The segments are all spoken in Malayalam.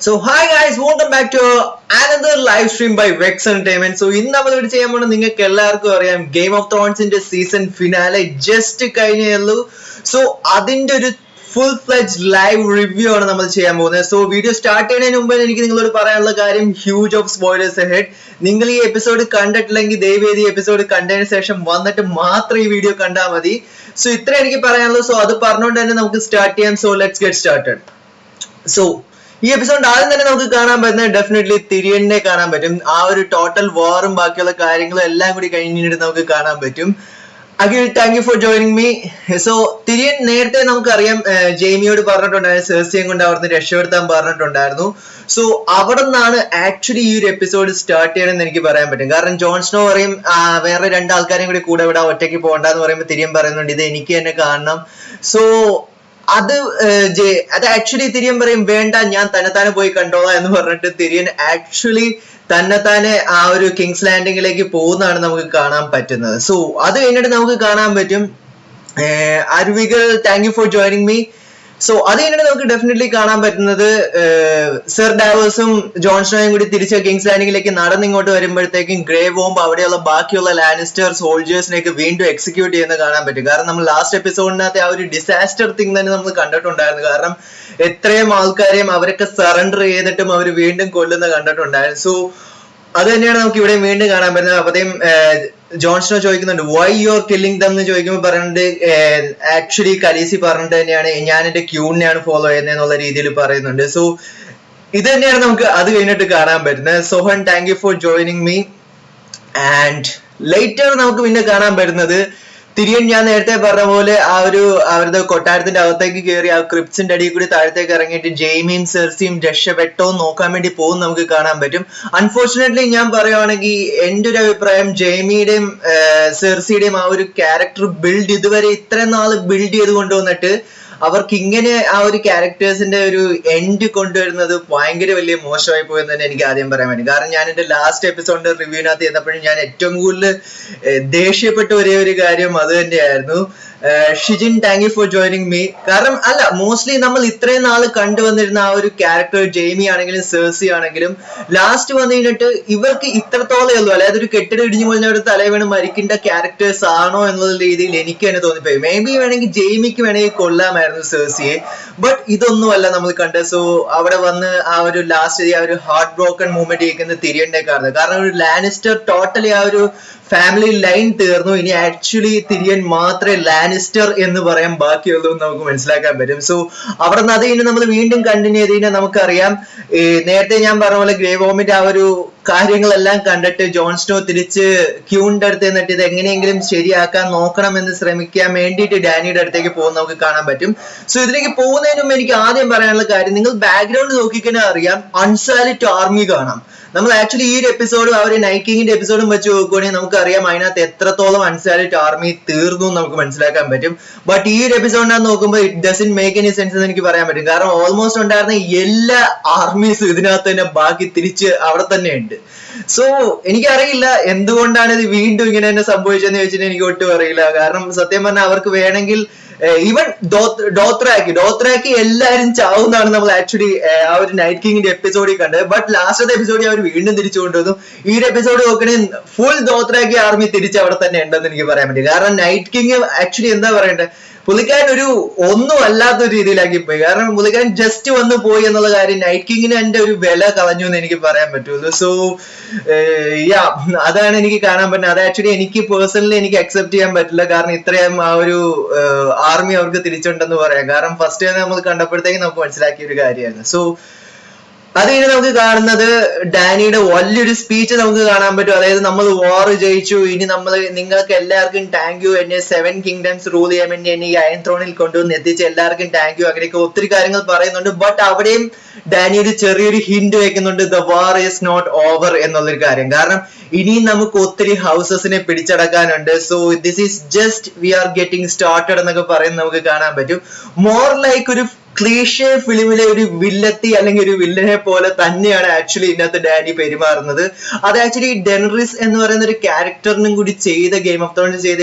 So hi guys, welcome back to another live stream by VEX Entertainment. So in നമ്മൾ ഇവിടെ ചെയ്യാൻ പോകുന്നത് നിങ്ങൾക്ക് എല്ലാവർക്കും അറിയാം ഗെയിം ഓഫ് ത്രോൺസിന്റെ സീസൺ ഫിനാലെ ജസ്റ്റ് കഴിഞ്ഞുള്ളൂ. സോ അതിന്റെ ഒരു ഫുൾ ഫ്ലെഡ്ജ് ലൈവ് റിവ്യൂ ആണ് നമ്മൾ ചെയ്യാൻ പോകുന്നത്. സോ വീഡിയോ സ്റ്റാർട്ട് ചെയ്യുന്നതിന് മുമ്പ് എനിക്ക് നിങ്ങളോട് പറയാനുള്ള കാര്യം ഹ്യൂജ് ഓഫ് സ്പോയിലേഴ്സ് അഹെഡ്. നിങ്ങൾ ഈ എപ്പിസോഡ് കണ്ടിട്ടില്ലെങ്കിൽ ദയവേദി എപ്പിസോഡ് കണ്ടതിന് ശേഷം വന്നിട്ട് മാത്രം ഈ വീഡിയോ കണ്ടാൽ മതി. സോ ഇത്ര എനിക്ക് പറയാനുള്ളൂ. സോ അത് പറഞ്ഞുകൊണ്ട് തന്നെ നമുക്ക് സ്റ്റാർട്ട് ചെയ്യാം. So let's get started. So ഈ എപ്പിസോഡ് ആദ്യം തന്നെ നമുക്ക് കാണാൻ പറ്റുന്നത് ഡെഫിനറ്റ്ലി തിരിയനെ കാണാൻ പറ്റും. ആ ഒരു ടോട്ടൽ വാറും ബാക്കിയുള്ള കാര്യങ്ങളും എല്ലാം കൂടി കഴിഞ്ഞിട്ട് നമുക്ക് കാണാൻ പറ്റും. Akhil, thank you for joining me. So Tyrion നേരത്തെ നമുക്കറിയാം ജെയ്മിയോട് പറഞ്ഞിട്ടുണ്ടായിരുന്നു സെർസിയും കൊണ്ട് അവിടുന്ന് രക്ഷപ്പെടുത്താൻ പറഞ്ഞിട്ടുണ്ടായിരുന്നു. സോ അവിടെ നിന്നാണ് ആക്ച്വലി ഈ ഒരു എപ്പിസോഡ് സ്റ്റാർട്ട് ചെയ്യണമെന്ന് എനിക്ക് പറയാൻ പറ്റും. കാരണം ജോൺ സ്നോ പറയും വേറെ രണ്ടാൾക്കാരെയും കൂടി കൂടെ ഇവിടെ ഒറ്റയ്ക്ക് പോകണ്ടെന്ന് പറയുമ്പോൾ തിരിയൻ പറയുന്നുണ്ട് ഇത് എനിക്ക് തന്നെ കാണണം. സോ അത് ആക്ച്വലി തിരിയൻ പറയും വേണ്ട ഞാൻ തന്നെത്താനെ പോയി കണ്ടോളാം എന്ന് പറഞ്ഞിട്ട് തിരിയൻ ആക്ച്വലി തന്നെത്താനെ ആ ഒരു കിങ്സ് ലാൻഡിങ്ങിലേക്ക് പോകുന്നതാണ് നമുക്ക് കാണാൻ പറ്റുന്നത്. സോ അത് കഴിഞ്ഞിട്ട് നമുക്ക് കാണാൻ പറ്റും അരുവികൾ, thank you for joining me. So അത് കഴിഞ്ഞിട്ട് നമുക്ക് ഡെഫിനറ്റ്ലി കാണാൻ പറ്റുന്നത് സർ ഡാവേഴ്സും ജോൺ സ്നോയും കൂടി തിരിച്ച് കിങ്സ് ലാൻഡിങ്ങിലേക്ക് നടന്നിങ്ങോട്ട് വരുമ്പോഴത്തേക്കും ഗ്രേ വോംബ് അവിടെയുള്ള ബാക്കിയുള്ള ലാനിസ്റ്റർ സോൾജേഴ്സിനെയൊക്കെ വീണ്ടും എക്സിക്യൂട്ട് ചെയ്യുന്നത് കാണാൻ പറ്റും. കാരണം നമ്മൾ ലാസ്റ്റ് എപ്പിസോഡിനകത്ത് ആ ഒരു ഡിസാസ്റ്റർ തിങ് തന്നെ നമ്മൾ കണ്ടിട്ടുണ്ടായിരുന്നു. കാരണം എത്രയും ആൾക്കാരെയും അവരൊക്കെ സറണ്ടർ ചെയ്തിട്ടും അവർ വീണ്ടും കൊല്ലുന്ന കണ്ടിട്ടുണ്ടായിരുന്നു. സോ അത് തന്നെയാണ് നമുക്ക് ഇവിടെ വീണ്ടും കാണാൻ പറ്റുന്നത്. അപ്പത്തേയും ജോൺ സ്നോ ചോദിക്കുന്നുണ്ട് why you are killing them എന്ന് ചോദിക്കുമ്പോൾ പറയുന്നുണ്ട് ആക്ച്വലി കലീസി പറഞ്ഞിട്ട് തന്നെയാണ് ഞാൻ എന്റെ ക്യൂണിനെയാണ് ഫോളോ ചെയ്യുന്നത് എന്നുള്ള രീതിയിൽ പറയുന്നുണ്ട്. സോ ഇത് തന്നെയാണ് നമുക്ക് അത് കഴിഞ്ഞിട്ട് കാണാൻ പറ്റുന്നത്. Sohan, thank you for joining me. And later നമുക്ക് പിന്നെ കാണാൻ പറ്റുന്നത് തിരിയൻ ഞാൻ നേരത്തെ പറഞ്ഞ പോലെ ആ ഒരു അവരുടെ കൊട്ടാരത്തിന്റെ അകത്തേക്ക് കയറി ആ ക്രിപ്സിന്റെ അടിയിൽ കൂടി താഴത്തേക്ക് ഇറങ്ങിയിട്ട് ജെയ്മിയും സെർസിയും രക്ഷപ്പെട്ടോ നോക്കാൻ വേണ്ടി പോകും നമുക്ക് കാണാൻ പറ്റും. അൺഫോർച്ചുനേറ്റ്ലി ഞാൻ പറയുവാണെങ്കിൽ എന്റെ ഒരു അഭിപ്രായം ജെയ്മിയുടെയും സെർസിയുടെയും ആ ഒരു ക്യാരക്ടർ ബിൽഡ് ഇതുവരെ ഇത്രയും നാൾ ബിൽഡ് ചെയ്ത് കൊണ്ടുവന്നിട്ട് അവർക്ക് ഇങ്ങനെ ആ ഒരു ക്യാരക്ടേഴ്സിന്റെ ഒരു എൻഡ് കൊണ്ടുവരുന്നത് ഭയങ്കര വലിയ മോശമായി പോയെന്ന് തന്നെ എനിക്ക് ആദ്യം പറയാൻ പറ്റും. കാരണം ഞാൻ എന്റെ ലാസ്റ്റ് എപ്പിസോഡിന്റെ റിവ്യൂവിനകത്ത് ചെയ്തപ്പോഴും ഞാൻ ഏറ്റവും കൂടുതൽ ദേഷ്യപ്പെട്ട ഒരേ ഒരു കാര്യം അത് തന്നെയായിരുന്നു. Shijin, thank you for joining me. കാരണം അല്ല മോസ്റ്റ്ലി നമ്മൾ ഇത്രയും നാൾ കണ്ടുവന്നിരുന്ന ആ ഒരു ക്യാരക്ടർ ജെയ്മി ആണെങ്കിലും സെർസി ആണെങ്കിലും ലാസ്റ്റ് വന്നു കഴിഞ്ഞിട്ട് ഇവർക്ക് ഇത്രത്തോളം ഉള്ളൂ, അതായത് ഒരു കെട്ടിടം ഇടിഞ്ഞു കൊഞ്ഞ തലേ വീണ് മരിക്കേണ്ട ക്യാരക്ടേഴ്സ് ആണോ എന്നുള്ള രീതിയിൽ എനിക്ക് തന്നെ തോന്നിപ്പോയി. മേ ബി വേണമെങ്കിൽ ജെയ്മിക്ക് വേണമെങ്കിൽ കൊല്ലാമായിരുന്നു സെർസിയെ, ബട്ട് ഇതൊന്നുമല്ല നമ്മൾ കണ്ടത്. സോ അവിടെ വന്ന് ആ ഒരു ലാസ്റ്റ് ആ ഒരു ഹാർട്ട് ബ്രോക്കൺ മൂവ്മെന്റ് കേൾക്കുന്ന തിരിയന്റെ കാണുന്നത്. കാരണം ഒരു ലാനിസ്റ്റർ ടോട്ടലി ആ ഒരു ഫാമിലി ലൈൻ തീർന്നു. ഇനി ആക്ച്വലി തിരിയൻ മാത്രമേ ലാനിസ്റ്റർ എന്ന് പറയാൻ ബാക്കിയുള്ളൂ എന്ന് നമുക്ക് മനസ്സിലാക്കാൻ പറ്റും. സോ അവിടെ നിന്ന് അത് കഴിഞ്ഞ് നമ്മൾ വീണ്ടും കണ്ടിന്യൂ ചെയ്ത് കഴിഞ്ഞാൽ നമുക്കറിയാം നേരത്തെ ഞാൻ പറഞ്ഞ പോലെ ഗ്രേ വോമിന്റെ ആ ഒരു കാര്യങ്ങളെല്ലാം കണ്ടിട്ട് ജോൺ സ്നോ തിരിച്ച് ക്യൂണിന്റെ അടുത്ത് നിന്നിട്ട് ഇത് എങ്ങനെയെങ്കിലും ശരിയാക്കാൻ നോക്കണം എന്ന് ശ്രമിക്കാൻ വേണ്ടിയിട്ട് ഡാനിയുടെ അടുത്തേക്ക് പോകുന്ന നമുക്ക് കാണാൻ പറ്റും. സോ ഇതിലേക്ക് പോകുന്നതിന് മുമ്പ് എനിക്ക് ആദ്യം പറയാനുള്ള കാര്യം, നിങ്ങൾ ബാക്ക്ഗ്രൗണ്ട് നോക്കിക്കഴിഞ്ഞാൽ അറിയാം അൺസാലിറ്റ് ആർമി കാണാം. നമ്മൾ ആക്ച്വലി ഈ ഒരു എപ്പിസോഡും ആ ഒരു നൈറ്റ് കിങ്ങിന്റെ എപ്പിസോഡും വെച്ച് നോക്കുകയാണെങ്കിൽ നമുക്കറിയാം അതിനകത്ത് എത്രത്തോളം അൺസാലിറ്റ് ആർമി തീർന്നു എന്ന് നമുക്ക് മനസ്സിലാക്കാൻ പറ്റും. ബട്ട് ഈ ഒരു എപ്പിസോഡിനകത്ത് നോക്കുമ്പോൾ it doesn't make any sense എന്ന് എനിക്ക് പറയാൻ പറ്റും. കാരണം ഓൾമോസ്റ്റ് ഉണ്ടായിരുന്ന എല്ലാ ആർമീസും ഇതിനകത്ത് തന്നെ ബാക്കി തിരിച്ച് അവിടെ തന്നെ ഉണ്ട്. സോ എനിക്കറിയില്ല എന്തുകൊണ്ടാണ് ഇത് വീണ്ടും ഇങ്ങനെ തന്നെ സംഭവിച്ചതെന്ന് ചോദിച്ചിട്ട് എനിക്ക് ഒട്ടും അറിയില്ല. കാരണം സത്യം പറഞ്ഞാൽ അവർക്ക് വേണമെങ്കിൽ ഈവൻ ഡോത്രാക്കി എല്ലാരും ചാവുന്നതാണ് നമ്മൾ ആക്ച്വലി ആ ഒരു നൈറ്റ് കിങ്ങിന്റെ എപ്പിസോഡിൽ കണ്ടത്. ബട്ട് ലാസ്റ്റത്തെ എപ്പിസോഡിൽ അവർ വീണ്ടും തിരിച്ചു കൊണ്ടുവന്നു. ഈ ഒരു എപ്പിസോഡ് നോക്കണെങ്കിൽ ഫുൾ ഡോത്രാക്കി ആർമി തിരിച്ച് അവിടെ തന്നെ ഉണ്ടെന്ന് എനിക്ക് പറയാൻ പറ്റും. കാരണം നൈറ്റ് കിങ് ആക്ച്വലി എന്താ പറയണ്ടേ, പുള്ളിക്കാരൻ ഒരു ഒന്നും അല്ലാത്ത രീതിയിലാക്കി പോയി. കാരണം പുള്ളിക്കാരൻ ജസ്റ്റ് വന്ന് പോയി എന്നുള്ള കാര്യം നൈറ്റ് കിങ്ങിന് എന്റെ ഒരു വില കളഞ്ഞു എന്ന് എനിക്ക് പറയാൻ പറ്റുള്ളൂ. സോ യാ അതാണ് എനിക്ക് കാണാൻ പറ്റുന്നത്. അത് ആക്ച്വലി എനിക്ക് പേഴ്സണലി എനിക്ക് അക്സെപ്റ്റ് ചെയ്യാൻ പറ്റില്ല. കാരണം ഇത്രയും ആ ഒരു ആർമി അവർക്ക് തിരിച്ചുണ്ടെന്ന് പറയാം. കാരണം ഫസ്റ്റ് നമ്മൾ കണ്ടപ്പോഴത്തേക്ക് നമുക്ക് മനസ്സിലാക്കിയ ഒരു കാര്യമായിരുന്നു. സോ അത് കഴിഞ്ഞ് നമുക്ക് കാണുന്നത് ഡാനിയുടെ വലിയൊരു സ്പീച്ച് നമുക്ക് കാണാൻ പറ്റും. അതായത് നമ്മൾ വാർ ജയിച്ചു, ഇനി നമ്മൾ നിങ്ങൾക്ക് എല്ലാവർക്കും താങ്ക് യു, എന്നെ 7 കിങ്ഡംസ് റൂൾ ചെയ്യാൻ വേണ്ടി എന്നെ ഈ അയൺ ത്രോണിൽ കൊണ്ടുവന്ന് എത്തിച്ച് എല്ലാവർക്കും താങ്ക് യു, അങ്ങനെയൊക്കെ ഒത്തിരി കാര്യങ്ങൾ പറയുന്നുണ്ട്. ബട്ട് അവിടെയും ഡാനി ഒരു ചെറിയൊരു ഹിന്റ് വെക്കുന്നുണ്ട് the war is not over എന്നുള്ളൊരു കാര്യം. കാരണം ഇനിയും നമുക്ക് ഒത്തിരി ഹൗസസിനെ പിടിച്ചടക്കാനുണ്ട്. So this is just we are getting started എന്നൊക്കെ പറയുന്നത് നമുക്ക് കാണാൻ പറ്റും. മോർ ലൈക്ക് ഒരു ക്ലീഷേ ഫിലിമിലെ ഒരു വില്ലത്തി അല്ലെങ്കിൽ ഒരു വില്ലനെ പോലെ തന്നെയാണ് ആക്ച്വലി ഇതിനകത്ത് ഡാനി പെരുമാറുന്നത്. അത് ആക്ച്വലി ഡെനറിസ് എന്ന് പറയുന്ന ഒരു ക്യാരക്ടറിനും കൂടി ചെയ്ത ഗെയിം ഓഫ് ത്രോൺസ് ചെയ്ത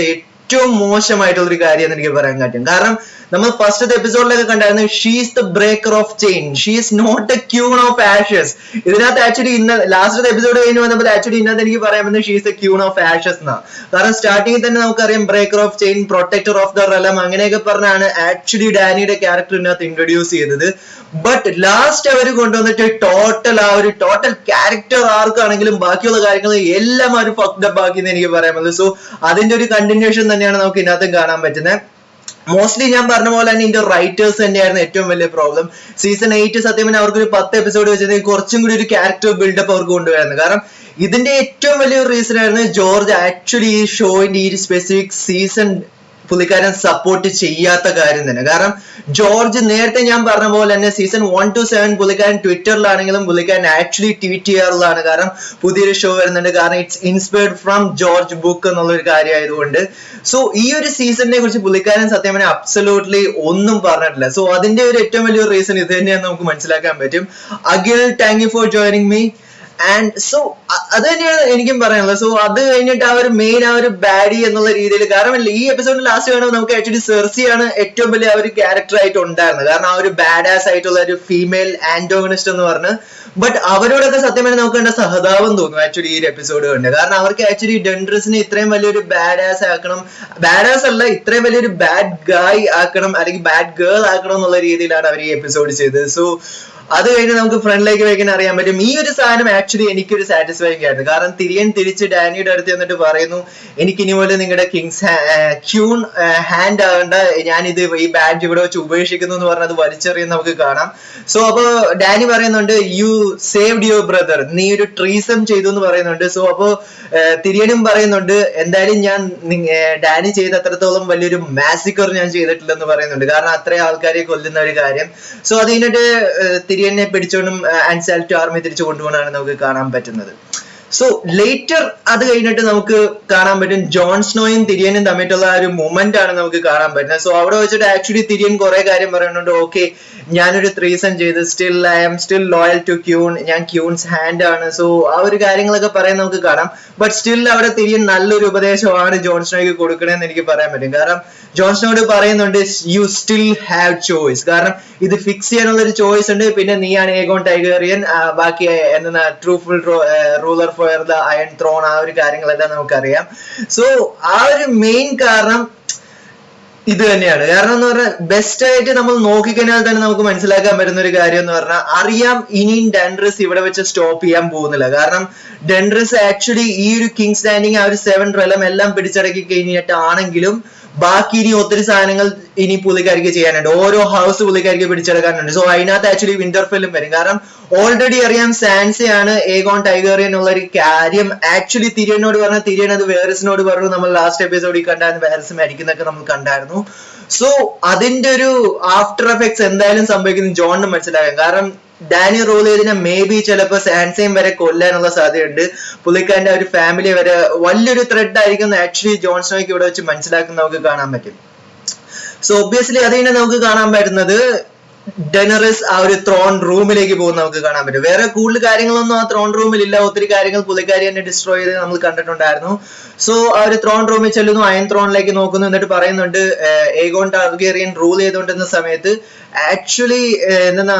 ഏറ്റവും മോശമായിട്ടുള്ള ഒരു കാര്യം എന്ന് എനിക്ക് പറയാൻ പറ്റും. കാരണം നമ്മൾ ഫസ്റ്റത്തെ എപ്പിസോഡിലൊക്കെ കണ്ടായിരുന്നു she's the breaker of chain, she's not a queen of ashes. ഇതിനകത്ത് ആക്ച്വലി ഇന്ന് ലാസ്റ്റത്തെ എപ്പിസോഡ് കഴിഞ്ഞ് വന്നപ്പോൾ ആക്ച്വലി ഇന്നത്തെ എനിക്ക് പറയാൻ പറ്റുന്നത് she's a queen of ashes എന്നാ. കാരണം സ്റ്റാർട്ടിങ്ങിൽ തന്നെ നമുക്കറിയാം breaker of chain, protector of the realm അങ്ങനെയൊക്കെ പറഞ്ഞാണ് ആക്ച്വലി ഡാനിയുടെ ക്യാരക്ടർ ഇതിനകത്ത് ഇൻട്രൊഡ്യൂസ് ചെയ്തത്. ബട്ട് ലാസ്റ്റ് അവർ കൊണ്ടുവന്നിട്ട് ടോട്ടൽ ക്യാരക്ടർ ആർക്കാണെങ്കിലും ബാക്കിയുള്ള കാര്യങ്ങൾ എല്ലാം അവർ ഫക്ഡപ്പ് ആക്കി എന്ന് എനിക്ക് പറയാൻ പറ്റുന്നത്. സോ അതിന്റെ ഒരു കണ്ടിന്യൂഷൻ തന്നെയാണ് നമുക്ക് ഇതിനകത്തും കാണാൻ പറ്റുന്നത്. മോസ്റ്റ്ലി ഞാൻ പറഞ്ഞ പോലെ തന്നെ ഇതിന്റെ റൈറ്റേഴ്സ് തന്നെയായിരുന്നു ഏറ്റവും വലിയ പ്രോബ്ലം. സീസൺ 8 സത്യം പറഞ്ഞാൽ അവർക്ക് ഒരു 10 എപ്പിസോഡ് വെച്ചത് കുറച്ചും കൂടി ഒരു ക്യാരക്ടർ ബിൽഡപ്പ് അവർക്ക് കൊണ്ടുവരുന്നത്. കാരണം ഇതിന്റെ ഏറ്റവും വലിയൊരു റീസൺ ആയിരുന്നു ജോർജ് ആക്ച്വലി ഈ ഷോയിന്റെ ഈ സ്പെസിഫിക് സീസൺ പുള്ളിക്കാരൻ സപ്പോർട്ട് ചെയ്യാത്ത കാര്യം തന്നെ. കാരണം ജോർജ് നേരത്തെ ഞാൻ പറഞ്ഞ പോലെ തന്നെ സീസൺ 1 to 7 പുള്ളിക്കാരൻ ട്വിറ്ററിലാണെങ്കിലും പുള്ളിക്കാരൻ ആക്ച്വലി ട്വീറ്റ് ചെയ്യാറുള്ളതാണ്. കാരണം പുതിയൊരു ഷോ വരുന്നുണ്ട്, കാരണം it's inspired from George book എന്നുള്ളൊരു കാര്യമായതുകൊണ്ട്. സോ ഈ ഒരു സീസണിനെ കുറിച്ച് പുള്ളിക്കാരൻ സത്യം പറഞ്ഞാൽ അബ്സല്യൂട്ട്ലി ഒന്നും പറഞ്ഞിട്ടില്ല. സോ അതിന്റെ ഒരു ഏറ്റവും വലിയൊരു റീസൺ ഇത് തന്നെയാണ് നമുക്ക് മനസ്സിലാക്കാൻ പറ്റും. Akhil, thank you for joining me. And so അത് തന്നെയാണ് എനിക്കും പറയാനുള്ളത്. സോ അത് കഴിഞ്ഞിട്ട് ആ ഒരു മെയിൻ ആ ഒരു ബാഡി എന്നുള്ള രീതിയിൽ, കാരണം ഈ എപ്പിസോഡിൽ ലാസ്റ്റ് കാണുമ്പോൾ നമുക്ക് ആക്ച്വലി സെർസിയാണ് ഏറ്റവും വലിയ ആ ഒരു ക്യാരക്ടർ ആയിട്ട് ഉണ്ടായിരുന്നത്. കാരണം ആ ഒരു ബാഡാസ് ആയിട്ടുള്ള ഒരു ഫീമെയിൽ ആന്റോഗണിസ്റ്റ് എന്ന് പറഞ്ഞ്. ബട്ട് അവരോടൊക്കെ സത്യം പറഞ്ഞാൽ നമുക്ക് കണ്ട സഹതാപം തോന്നും ആക്ച്വലി ഈ ഒരു എപ്പിസോഡ് കണ്ട്. കാരണം അവർക്ക് ആക്ച്വലി ഡെൻഡ്രസിനെ ഇത്രയും വലിയൊരു ബാഡാസ് ആക്കണം, ബാഡാസ് അല്ല ഇത്രയും വലിയൊരു ബാഡ് ഗായ് ആക്കണം അല്ലെങ്കിൽ ബാഡ് ഗേൾ ആക്കണം എന്നുള്ള രീതിയിലാണ് അവർ ഈ എപ്പിസോഡ് ചെയ്തത്. സോ അത് കഴിഞ്ഞ് നമുക്ക് ഫ്രണ്ടിലേക്ക് വെക്കാൻ അറിയാൻ പറ്റും ഈ ഒരു സാധനം ആക്ച്വലി എനിക്കൊരു സാറ്റിസ്ഫൈങ് ആയിരുന്നു. കാരണം തിരിയൻ തിരിച്ച് ഡാനിയുടെ അടുത്ത് എന്നിട്ട് പറയുന്നു എനിക്ക് ഇനി പോലെ നിങ്ങളുടെ കിങ്സ് ക്യൂൺ ഹാൻഡ് ആകേണ്ട, ഞാനിത് ഈ ബാഡ്ജ് ഇവിടെ വെച്ച് ഉപേക്ഷിക്കുന്നു എന്ന് പറഞ്ഞത് വലിച്ചെറിയുന്ന നമുക്ക് കാണാം. സോ അപ്പൊ ഡാനി പറയുന്നുണ്ട് യു സേവ്ഡ് യുവർ ബ്രദർ, നീ ഒരു ട്രീസം ചെയ്തു എന്ന് പറയുന്നുണ്ട്. സോ അപ്പൊ തിരിയനും പറയുന്നുണ്ട് എന്തായാലും ഞാൻ ഡാനി ചെയ്ത അത്രത്തോളം വലിയൊരു മാസിക്കർ ഞാൻ ചെയ്തിട്ടില്ലെന്ന് പറയുന്നുണ്ട്. കാരണം അത്രയും ആൾക്കാരെ കൊല്ലുന്ന ഒരു കാര്യം. സോ അത് കഴിഞ്ഞിട്ട് തിരിയനെ പിടിച്ചോണ്ടും ആൻസാൽറ്റ് ആർമി തിരിച്ചു കൊണ്ടുപോകാനാണ് നമുക്ക് കാണാൻ പറ്റുന്നത്. സോ ലേറ്റർ അത് കഴിഞ്ഞിട്ട് നമുക്ക് കാണാൻ പറ്റും ജോൺ സ്നോയും തിരിയനും തമ്മിലുള്ള ആ ഒരു മൊമെന്റ് ആണ് നമുക്ക് കാണാൻ പറ്റുന്നത്. സോ അവിടെ വെച്ചിട്ട് ആക്ച്വലി തിരിയൻ കുറെ കാര്യം പറയുന്നുണ്ട്. ഓക്കെ, ഞാനൊരു ത്രീസൺ ചെയ്ത് still I am still loyal to queen, ഞാൻ ക്യൂൺസ് ഹാൻഡ് ആണ്. സോ ആ ഒരു കാര്യങ്ങളൊക്കെ പറയാൻ നമുക്ക് കാണാം. ബട്ട് സ്റ്റിൽ അവിടെ തിരിയൻ നല്ലൊരു ഉപദേശമാണ് ജോൺ സ്നോയ്ക്ക് കൊടുക്കണമെന്ന് എനിക്ക് പറയാൻ പറ്റും. കാരണം ജോൺ സ്നോയോട് പറയുന്നുണ്ട് യു സ്റ്റിൽ ഹാവ് ചോയ്സ്, കാരണം ഇത് ഫിക്സ് ചെയ്യാനുള്ള ഒരു ചോയ്സ് ഉണ്ട്. പിന്നെ നീയാണ് ഏഗോൺ ടൈഗേറിയൻ, ബാക്കി എന്താ truthful ruler for the iron throne, ആ ഒരു കാര്യങ്ങളെല്ലാം നമുക്കറിയാം. സോ ആ ഒരു മെയിൻ കാരണം ഇത് തന്നെയാണ്. കാരണം എന്ന് പറഞ്ഞാൽ ബെസ്റ്റ് ആയിട്ട് നമ്മൾ നോക്കിക്കഴിഞ്ഞാൽ തന്നെ നമുക്ക് മനസ്സിലാക്കാൻ പറ്റുന്ന ഒരു കാര്യം എന്ന് പറഞ്ഞാൽ അറിയാം ഇനിയും ഡെൻഡ്രസ് ഇവിടെ വെച്ച് സ്റ്റോപ്പ് ചെയ്യാൻ പോകുന്നില്ല. കാരണം ഡെൻഡ്രസ് ആക്ച്വലി ഈ ഒരു കിങ് സ്റ്റാൻഡിങ് ആ ഒരു 7 റെലം എല്ലാം പിടിച്ചടക്കി കഴിഞ്ഞിട്ടാണെങ്കിലും ബാക്കി ഇനി ഒത്തിരി സാധനങ്ങൾ ഇനി പുള്ളിക്കാരിക്ക് ചെയ്യാനുണ്ട്. ഓരോ ഹൗസ് പുള്ളിക്കാരിക്ക് പിടിച്ചെടുക്കാനുണ്ട്. സോ അതിനകത്ത് ആക്ച്വലി വിന്റർഫെല്ലും വരും. കാരണം ഓൾറെഡി അറിയാം സാൻസയാണ് ഏഗോൺ ടൈഗേറിയൻ എന്നുള്ള ഒരു കാര്യം ആക്ച്വലി തിരിയനോട് പറഞ്ഞ, തിരിയൻ അത് വേറസിനോട് പറഞ്ഞു. നമ്മൾ ലാസ്റ്റ് എപ്പിസോഡിൽ കണ്ടായിരുന്നു വേറസ് മരിക്കുന്നൊക്കെ നമ്മൾ കണ്ടായിരുന്നു. സോ അതിന്റെ ഒരു ആഫ്റ്റർ എഫക്ട്സ് എന്തായാലും സംഭവിക്കുന്നത് ജോണിന് മനസ്സിലാക്കാം. കാരണം ഡാനി റോൾ ചെയ്തതിനെ മേ ബി ചിലപ്പോൾ സാൻസയും വരെ കൊല്ലാനുള്ള സാധ്യതയുണ്ട്. പുള്ളിക്കാരന്റെ ഒരു ഫാമിലി വരെ വലിയൊരു ത്രെഡ് ആയിരിക്കും ആക്ച്വലി ജോൺ സ്നോയ്ക്ക് ഇവിടെ വെച്ച് മനസ്സിലാക്കുന്ന നമുക്ക് കാണാൻ പറ്റും. സോ ഒബ്വിയസ്ലി അത് തന്നെ നമുക്ക് കാണാൻ പറ്റുന്നത് ഡെനറിസ് ആ ഒരു ത്രോൺ റൂമിലേക്ക് പോകുന്ന നമുക്ക് കാണാൻ പറ്റും. വേറെ കൂടുതൽ കാര്യങ്ങളൊന്നും ആ ത്രോൺ റൂമിൽ ഇല്ല. ഒത്തിരി കാര്യങ്ങൾ പുള്ളിക്കാരി തന്നെ ഡിസ്ട്രോയ് ചെയ്ത് നമ്മൾ കണ്ടിട്ടുണ്ടായിരുന്നു. സോ ആ ഒരു ത്രോൺ റൂമിൽ ചെല്ലുന്നു, അയൺ ത്രോണിലേക്ക് നോക്കുന്നു, എന്നിട്ട് പറയുന്നുണ്ട് ഏഗോൺ ടാർഗേറിയൻ റൂൾ ചെയ്തുകൊണ്ടിരുന്ന സമയത്ത് ആക്ച്വലി എന്താ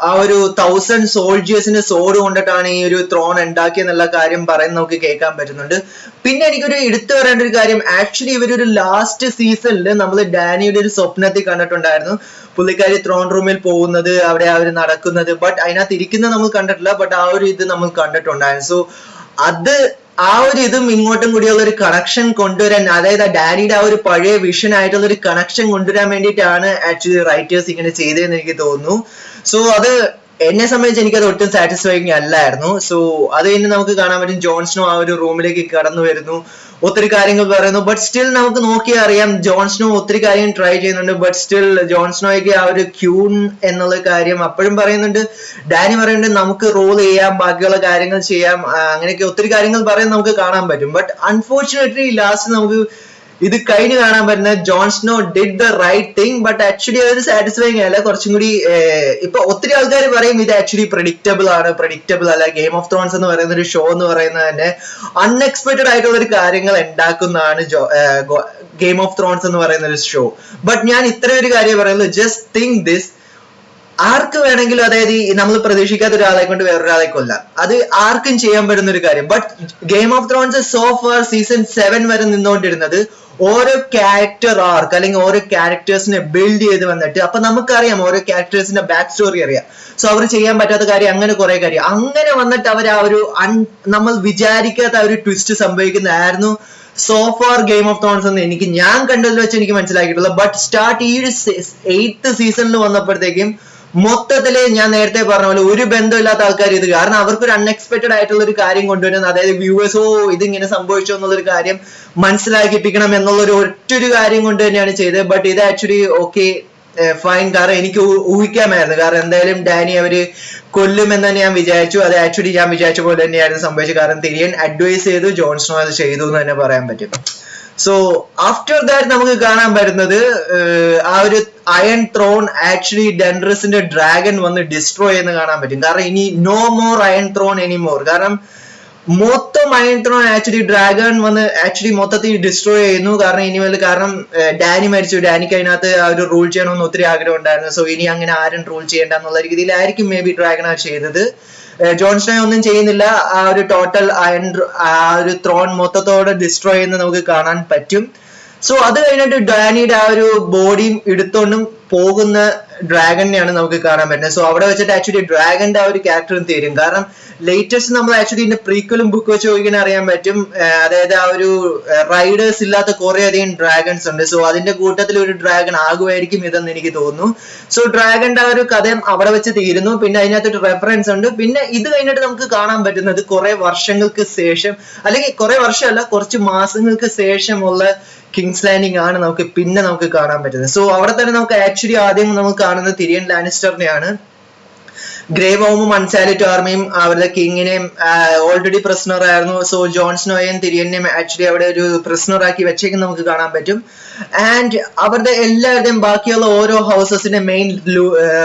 ആ ഒരു 1000 സോൾജേഴ്സിന്റെ സോഡ് കൊണ്ടിട്ടാണ് ഈ ഒരു ത്രോൺ ഉണ്ടാക്കിയെന്നുള്ള കാര്യം പറയുന്നത് നമുക്ക് കേൾക്കാൻ പറ്റുന്നുണ്ട്. പിന്നെ എനിക്കൊരു എടുത്തു പറയേണ്ട ഒരു കാര്യം, ആക്ച്വലി ഇവരൊരു ലാസ്റ്റ് സീസണിൽ നമ്മൾ ഡാനിയുടെ ഒരു സ്വപ്നത്തിൽ കണ്ടിട്ടുണ്ടായിരുന്നു. പുള്ളിക്കാരി ത്രോൺ റൂമിൽ പോകുന്നത്, അവിടെ അവർ നടക്കുന്നത്, ബട്ട് അതിനകത്ത് ഇരിക്കുന്നത് നമ്മൾ കണ്ടിട്ടില്ല. ബട്ട് ആ ഒരു ഇത് നമ്മൾ കണ്ടിട്ടുണ്ടായിരുന്നു. സോ അത് ആ ഒരു ഇതും ഇങ്ങോട്ടും കൂടിയുള്ള ഒരു കണക്ഷൻ കൊണ്ടുവരാൻ, അതായത് ഡാനിയുടെ ആ ഒരു പഴയ വിഷൻ ആയിട്ടുള്ള ഒരു കണക്ഷൻ കൊണ്ടുവരാൻ വേണ്ടിയിട്ടാണ് ആക്ച്വലി റൈറ്റേഴ്സ് ഇങ്ങനെ ചെയ്തതെന്ന് എനിക്ക് തോന്നുന്നു. സോ അത് എന്നെ സംബന്ധിച്ച് എനിക്കത് ഒട്ടും സാറ്റിസ്ഫൈങ് അല്ലായിരുന്നു. സോ അത് കഴിഞ്ഞ് നമുക്ക് കാണാൻ പറ്റും ജോൺസ്നോ ആ ഒരു റൂമിലേക്ക് കടന്നു വരുന്നു, ഒത്തിരി കാര്യങ്ങൾ പറയുന്നു. ബട്ട് സ്റ്റിൽ നമുക്ക് നോക്കിയാൽ അറിയാം ജോൺസ്നോ ഒത്തിരി കാര്യം ട്രൈ ചെയ്യുന്നുണ്ട്. ബട്ട് സ്റ്റിൽ ജോൺസ്നോയ്ക്ക് ആ ഒരു ക്യൂൺ എന്നുള്ള കാര്യം അപ്പോഴും പറയുന്നുണ്ട്. ഡാനി പറയുന്നുണ്ട് നമുക്ക് റോൾ ചെയ്യാം, ബാക്കിയുള്ള കാര്യങ്ങൾ ചെയ്യാം, അങ്ങനെയൊക്കെ ഒത്തിരി കാര്യങ്ങൾ പറയാൻ നമുക്ക് കാണാൻ പറ്റും. ബട്ട് അൺഫോർച്ചുനേറ്റ്ലി ലാസ്റ്റ് നമുക്ക് ഇത് കഴിഞ്ഞ് കാണാൻ പറ്റുന്ന John Snow did the right thing. But actually അതൊരു സാറ്റിസ്ഫൈങ് അല്ല. കുറച്ചും കൂടി ഇപ്പൊ ഒത്തിരി ആൾക്കാർ പറയും ഇത് ആക്ച്വലി പ്രഡിക്റ്റബിൾ അല്ല. ഗെയിം ഓഫ് ത്രോൺസ് എന്ന് പറയുന്ന ഒരു ഷോ എന്ന് പറയുന്നത് തന്നെ അൺഎക്സ്പെക്ടഡ് ആയിട്ടുള്ള ഒരു കാര്യങ്ങൾ ഉണ്ടാക്കുന്നതാണ് ഗെയിം ഓഫ് ത്രോൺസ് എന്ന് പറയുന്ന ഒരു ഷോ. ബട്ട് ഞാൻ ഇത്രയും ഒരു കാര്യം പറയുന്നത്, ജസ്റ്റ് തിങ്ക് ദിസ്, ആർക്ക് വേണമെങ്കിലും, അതായത് നമ്മൾ പ്രതീക്ഷിക്കാത്ത ഒരാളെ കൊണ്ട് വേറൊരാളെ കൊല്ലാം, അത് ആർക്കും ചെയ്യാൻ പറ്റുന്ന ഒരു കാര്യം. But game of Thrones so far season 7 വരെ നിന്നുകൊണ്ടിരുന്നത് ഓരോ ക്യാരക്ടർ ആർക്ക് അല്ലെങ്കിൽ ഓരോ ക്യാരക്ടേഴ്സിനെ ബിൽഡ് ചെയ്ത് വന്നിട്ട്, അപ്പൊ നമുക്കറിയാം ഓരോ ക്യാരക്ടേഴ്സിന്റെ ബാക്ക് സ്റ്റോറി അറിയാം. സോ അവർ ചെയ്യാൻ പറ്റാത്ത കാര്യം അങ്ങനെ കുറെ കാര്യം അങ്ങനെ വന്നിട്ട് അവർ ആ ഒരു നമ്മൾ വിചാരിക്കാത്ത ആ ഒരു ട്വിസ്റ്റ് സംഭവിക്കുന്നതായിരുന്നു so far Game of Thrones എന്ന് ഞാൻ കണ്ടതിൽ വെച്ച് എനിക്ക് മനസ്സിലാക്കിയിട്ടുള്ളത്. ബട്ട് സ്റ്റാർട്ട് ഈ ഒരു 8th സീസണിൽ വന്നപ്പോഴത്തേക്കും മൊത്തത്തില് ഞാൻ നേരത്തെ പറഞ്ഞ പോലെ ഒരു ബന്ധമില്ലാത്ത ആൾക്കാർ ഇത്, കാരണം അവർക്കൊരു അൺഎക്സ്പെക്ടഡ് ആയിട്ടുള്ള ഒരു കാര്യം കൊണ്ടുവരുന്നത്, അതായത് വ്യൂവേഴ്സോ ഇതിങ്ങനെ സംഭവിച്ചോ എന്നുള്ളൊരു കാര്യം മനസ്സിലാക്കിപ്പിക്കണം എന്നുള്ളൊരു ഒറ്റൊരു കാര്യം കൊണ്ട് തന്നെയാണ് ചെയ്തത്. ബട്ട് ഇത് ആക്ച്വലി ഓക്കെ ഫൈൻ, കാരണം എനിക്ക് ഊഹിക്കാമായിരുന്നു. കാരണം എന്തായാലും ഡാനി അവര് കൊല്ലുമെന്ന് തന്നെ ഞാൻ വിചാരിച്ചു. അത് ആക്ച്വലി ഞാൻ വിചാരിച്ച പോലെ തന്നെയായിരുന്നു സംഭവിച്ചത്. കാരണം തിരിയൻ അഡ്വൈസ് ചെയ്തു, ജോൺ സ്നോ അത് ചെയ്തു എന്ന് തന്നെ പറയാൻ പറ്റും. സോ ആഫ്റ്റർ ദാറ്റ് നമുക്ക് കാണാൻ പറ്റുന്നത് ആ ഒരു അയൺ ത്രോൺ ആക്ച്വലി ഡെൻഡ്രസിന്റെ ഡ്രാഗൺ വന്ന് ഡിസ്ട്രോയ് എന്ന് കാണാൻ പറ്റും. കാരണം ഇനി no more iron throne anymore. കാരണം മൊത്തം അയൺ ത്രോൺ ആക്ച്വലി ഡ്രാഗൺ വന്ന് ആക്ച്വലി മൊത്തത്തിൽ ഡിസ്ട്രോയ് ചെയ്യുന്നു. കാരണം ഇനി വല്ല കാരണം ഡാനി മരിച്ചു, ഡാനിക്ക് അതിനകത്ത് ആ ഒരു റൂൾ ചെയ്യണമെന്ന് ഒത്തിരി ആഗ്രഹം ഉണ്ടായിരുന്നു. സോ ഇനി അങ്ങനെ ആരും റൂൾ ചെയ്യേണ്ട എന്നുള്ള രീതിയിലായിരിക്കും മേ ബി ഡ്രാഗൺ ആ ചെയ്തത്. ജോൺ സ്നോ ഒന്നും ചെയ്യുന്നില്ല, ആ ഒരു ടോട്ടൽ ആ ഒരു ത്രോൺ മൊത്തത്തോടെ ഡിസ്ട്രോയ് ചെയ്യുന്ന നമുക്ക് കാണാൻ പറ്റും. സോ അത് കഴിഞ്ഞിട്ട് ഡാനിയുടെ ആ ഒരു ബോഡിയും എടുത്തോണ്ടും പോകുന്ന ഡ്രാഗനെയാണ് നമുക്ക് കാണാൻ പറ്റുന്നത്. സോ അവിടെ വെച്ചിട്ട് ആക്ച്വലി ഡ്രാഗന്റെ ആ ഒരു ക്യാരക്ടറും തീരും. കാരണം ലേറ്റസ്റ്റ് നമ്മൾ ആക്ച്വലി ഇതിന്റെ പ്രീക്വലും ബുക്ക് വെച്ച് നോക്കിയാൽ അറിയാൻ പറ്റും, അതായത് ആ ഒരു റൈഡേഴ്സ് ഇല്ലാത്ത കുറെ അധികം ഡ്രാഗൺസ് ഉണ്ട്. സോ അതിന്റെ കൂട്ടത്തിൽ ഒരു ഡ്രാഗൺ ആകുമായിരിക്കും ഇതെന്ന് എനിക്ക് തോന്നുന്നു. സോ ഡ്രാഗന്റെ ആ ഒരു കഥയും അവിടെ വെച്ച് തീരുന്നു. പിന്നെ അതിനകത്തൊരു റെഫറൻസ് ഉണ്ട്. പിന്നെ ഇത് കഴിഞ്ഞിട്ട് നമുക്ക് കാണാൻ പറ്റുന്നത് കുറെ വർഷങ്ങൾക്ക് ശേഷം, അല്ലെങ്കിൽ കുറെ വർഷമല്ല, കുറച്ച് മാസങ്ങൾക്ക് ശേഷമുള്ള കിങ്സ് ലാൻഡിംഗ് ആണ് നമുക്ക് കാണാൻ പറ്റുന്നത്. സോ അവിടെ തന്നെ നമുക്ക് ആക്ച്വലി ആദ്യം നമുക്ക് കാണുന്നത് തിരിയൻ ലാനിസ്റ്ററിനെയാണ്. ഗ്രേ വോമും അൺസാലിറ്റ് ആർമിയും അവരുടെ കിങ്ങിനെയും ഓൾറെഡി പ്രിസണർ ആയിരുന്നു. സോ ജോൺ സ്നോയെയും തിരിയനെയും ആക്ച്വലി അവിടെ ഒരു പ്രിസണർ ആക്കി വെച്ചേക്കും നമുക്ക് കാണാൻ പറ്റും. ആൻഡ് അവരുടെ എല്ലാവരുടെയും ബാക്കിയുള്ള ഓരോ ഹൗസസിന്റെ മെയിൻ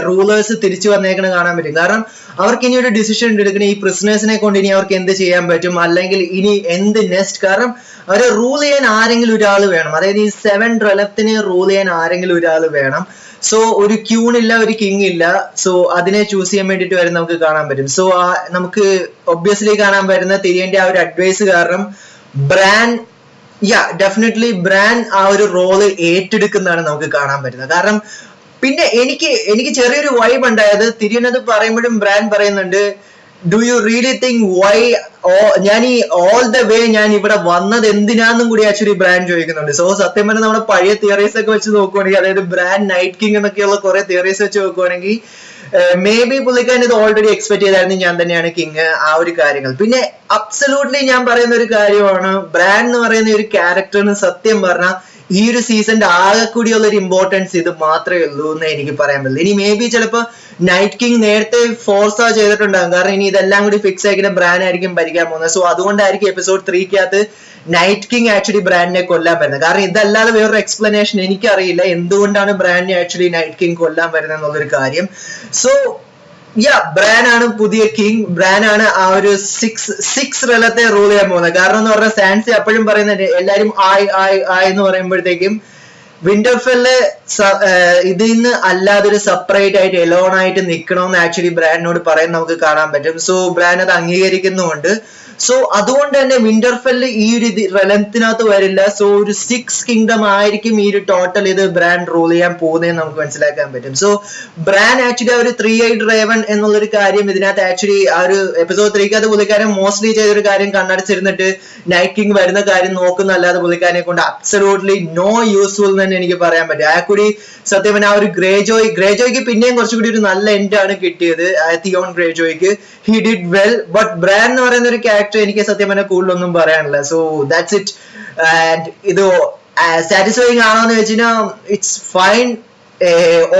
റൂളേഴ്സ് തിരിച്ചു വന്നേക്കണം കാണാൻ പറ്റും. കാരണം അവർക്ക് ഇനി ഒരു ഡിസിഷൻ എടുക്കണം, ഈ പ്രിസണേഴ്സിനെ കൊണ്ട് ഇനി അവർക്ക് എന്ത് ചെയ്യാൻ പറ്റും, അല്ലെങ്കിൽ ഇനി എന്ത് നെക്സ്റ്റ്. കാരണം അവരെ റൂൾ ചെയ്യാൻ ആരെങ്കിലും ഒരാൾ വേണം, അതായത് ഈ 7 റെലത്തിനെ റൂൾ ചെയ്യാൻ ആരെങ്കിലും ഒരാൾ വേണം. സോ ഒരു ക്യൂൺ ഇല്ല, ഒരു കിങ് ഇല്ല. സോ അതിനെ ചൂസ് ചെയ്യാൻ വേണ്ടിയിട്ട് വരെ നമുക്ക് കാണാൻ പറ്റും. സോ നമുക്ക് ഒബ്വിയസ്ലി കാണാൻ പറ്റുന്ന തിരിയന്റെ ആ ഒരു അഡ്വൈസ് കാരണം ബ്രാൻ, ഡെഫിനറ്റ്ലി ബ്രാൻ ആ ഒരു റോള് ഏറ്റെടുക്കുന്നതാണ് നമുക്ക് കാണാൻ പറ്റുന്നത്. കാരണം പിന്നെ എനിക്ക് ചെറിയൊരു വൈബ് ഉണ്ടായത്, തിരിയനത് പറയുമ്പോഴും ബ്രാൻ പറയുന്നുണ്ട്, do you really think Y ഞാൻ ഈ ഓൾ ദ വേ ഞാൻ ഇവിടെ വന്നത് എന്തിനാന്നും കൂടി ആക്ച്വലി ബ്രാൻ ചോദിക്കുന്നുണ്ട്. സോ സത്യം പറഞ്ഞാൽ നമ്മുടെ പഴയ തിയറീസ് ഒക്കെ വെച്ച് നോക്കുവാണെങ്കിൽ, അതായത് ബ്രാൻ നൈറ്റ് കിങ് എന്നൊക്കെയുള്ള കുറെ തിയറീസ് വെച്ച് നോക്കുവാണെങ്കിൽ മേ ബി പുള്ളിക്കാരൻ ഇത് ഓൾറെഡി എക്സ്പെക്ട് ചെയ്തായിരുന്നു ഞാൻ തന്നെയാണ് കിങ്, ആ ഒരു കാര്യങ്ങൾ. പിന്നെ അബ്സല്യൂട്ട്ലി ഞാൻ പറയുന്ന ഒരു കാര്യമാണ്, ബ്രാൻ എന്ന് പറയുന്ന ഒരു ക്യാരക്ടറിന് സത്യം പറഞ്ഞാൽ ഈ ഒരു സീസണിന്റെ ആകെ കൂടിയുള്ള ഒരു ഇമ്പോർട്ടൻസ് ഇത് മാത്രമേ ഉള്ളൂ എന്ന് എനിക്ക് പറയാൻ പറ്റില്ല. ഇനി മേ ബി ചിലപ്പോൾ നൈറ്റ് കിങ് നേരത്തെ ഫോഴ്സ് ചെയ്തിട്ടുണ്ടാകും, കാരണം ഇനി ഇതെല്ലാം കൂടി ഫിക്സ് ആക്കിയിട്ട് ബ്രാൻ ആയിരിക്കും ഭരിക്കാൻ പോകുന്നത്. സോ അതുകൊണ്ടായിരിക്കും എപ്പിസോഡ് 3 നൈറ്റ് കിങ് ആക്ച്വലി ബ്രാൻഡിനെ കൊല്ലാൻ വരുന്നത്. കാരണം ഇതല്ലാതെ വേറൊരു എക്സ്പ്ലനേഷൻ എനിക്കറിയില്ല എന്തുകൊണ്ടാണ് ബ്രാൻഡിനെ ആക്ച്വലി നൈറ്റ് കിങ് കൊല്ലാൻ വരുന്നത് എന്നുള്ളൊരു കാര്യം. സോ ബ്രാൻ ആണ് പുതിയ കിങ്, ബ്രാൻ ആണ് ആ ഒരു 6 റെലത്തെ റൂൾ ചെയ്യാൻ പോകുന്നത്. കാരണം എന്ന് പറഞ്ഞാൽ സാൻസി എപ്പോഴും പറയുന്നത് എല്ലാരും ആയി എന്ന് പറയുമ്പോഴത്തേക്കും വിന്റർഫെല്ല് ഇതിൽ നിന്ന് അല്ലാതെ ഒരു സെപ്പറേറ്റ് ആയിട്ട് എലോൺ ആയിട്ട് നിൽക്കണമെന്ന് ആക്ച്വലി ബ്രാൻഡിനോട് പറയാൻ നമുക്ക് കാണാൻ പറ്റും. സോ ബ്രാൻ അത് അംഗീകരിക്കുന്നുമുണ്ട്. സോ അതുകൊണ്ട് തന്നെ വിന്റർഫെല്ല് ഈ ഒരു റെലത്തിനകത്ത് വരില്ല. സോ ഒരു 6 കിങ്ഡം ആയിരിക്കും ഈ ഒരു ടോട്ടൽ ഇത് ബ്രാൻ റൂൾ ചെയ്യാൻ പോകുന്നതെന്ന് നമുക്ക് മനസ്സിലാക്കാൻ പറ്റും. സോ ബ്രാൻ ആക്ച്വലി ആ ഒരു 3-eyed raven എന്നുള്ളൊരു കാര്യം ഇതിനകത്ത് ആക്ച്വലി ആ ഒരു എപ്പിസോഡ് 3 പുള്ളിക്കാരൻ മോസ്റ്റ്ലി ചെയ്തൊരു കാര്യം കണ്ണടച്ചിരുന്നിട്ട് നൈറ്റ് കിങ് വരുന്ന കാര്യം നോക്കുന്നല്ലാതെ പുള്ളിക്കാരനെ കൊണ്ട് അബ്സല്യൂട്ട്ലി നോ യൂസ്ഫുൾ എന്ന് തന്നെ എനിക്ക് പറയാൻ പറ്റും. ആ കൂടി സത്യം പറഞ്ഞാൽ ആ ഒരു ഗ്രേജോയ്ക്ക് പിന്നെയും കുറച്ചുകൂടി ഒരു നല്ല എൻഡ് ആണ് കിട്ടിയത്. തിയോൺ ഗ്രേജോയ്ക്ക് he did well. But Bran എന്ന് പറയുന്ന ഒരു ക്യാരക്ടർ എനിക്ക് സത്യം പറഞ്ഞാൽ കൂടുതലൊന്നും പറയാനില്ല. So that's it. ആൻഡ് ഇത് സാറ്റിസ്ഫൈങ് ആണോ എന്ന് വെച്ചാൽ ഇറ്റ്സ് ഫൈൻ,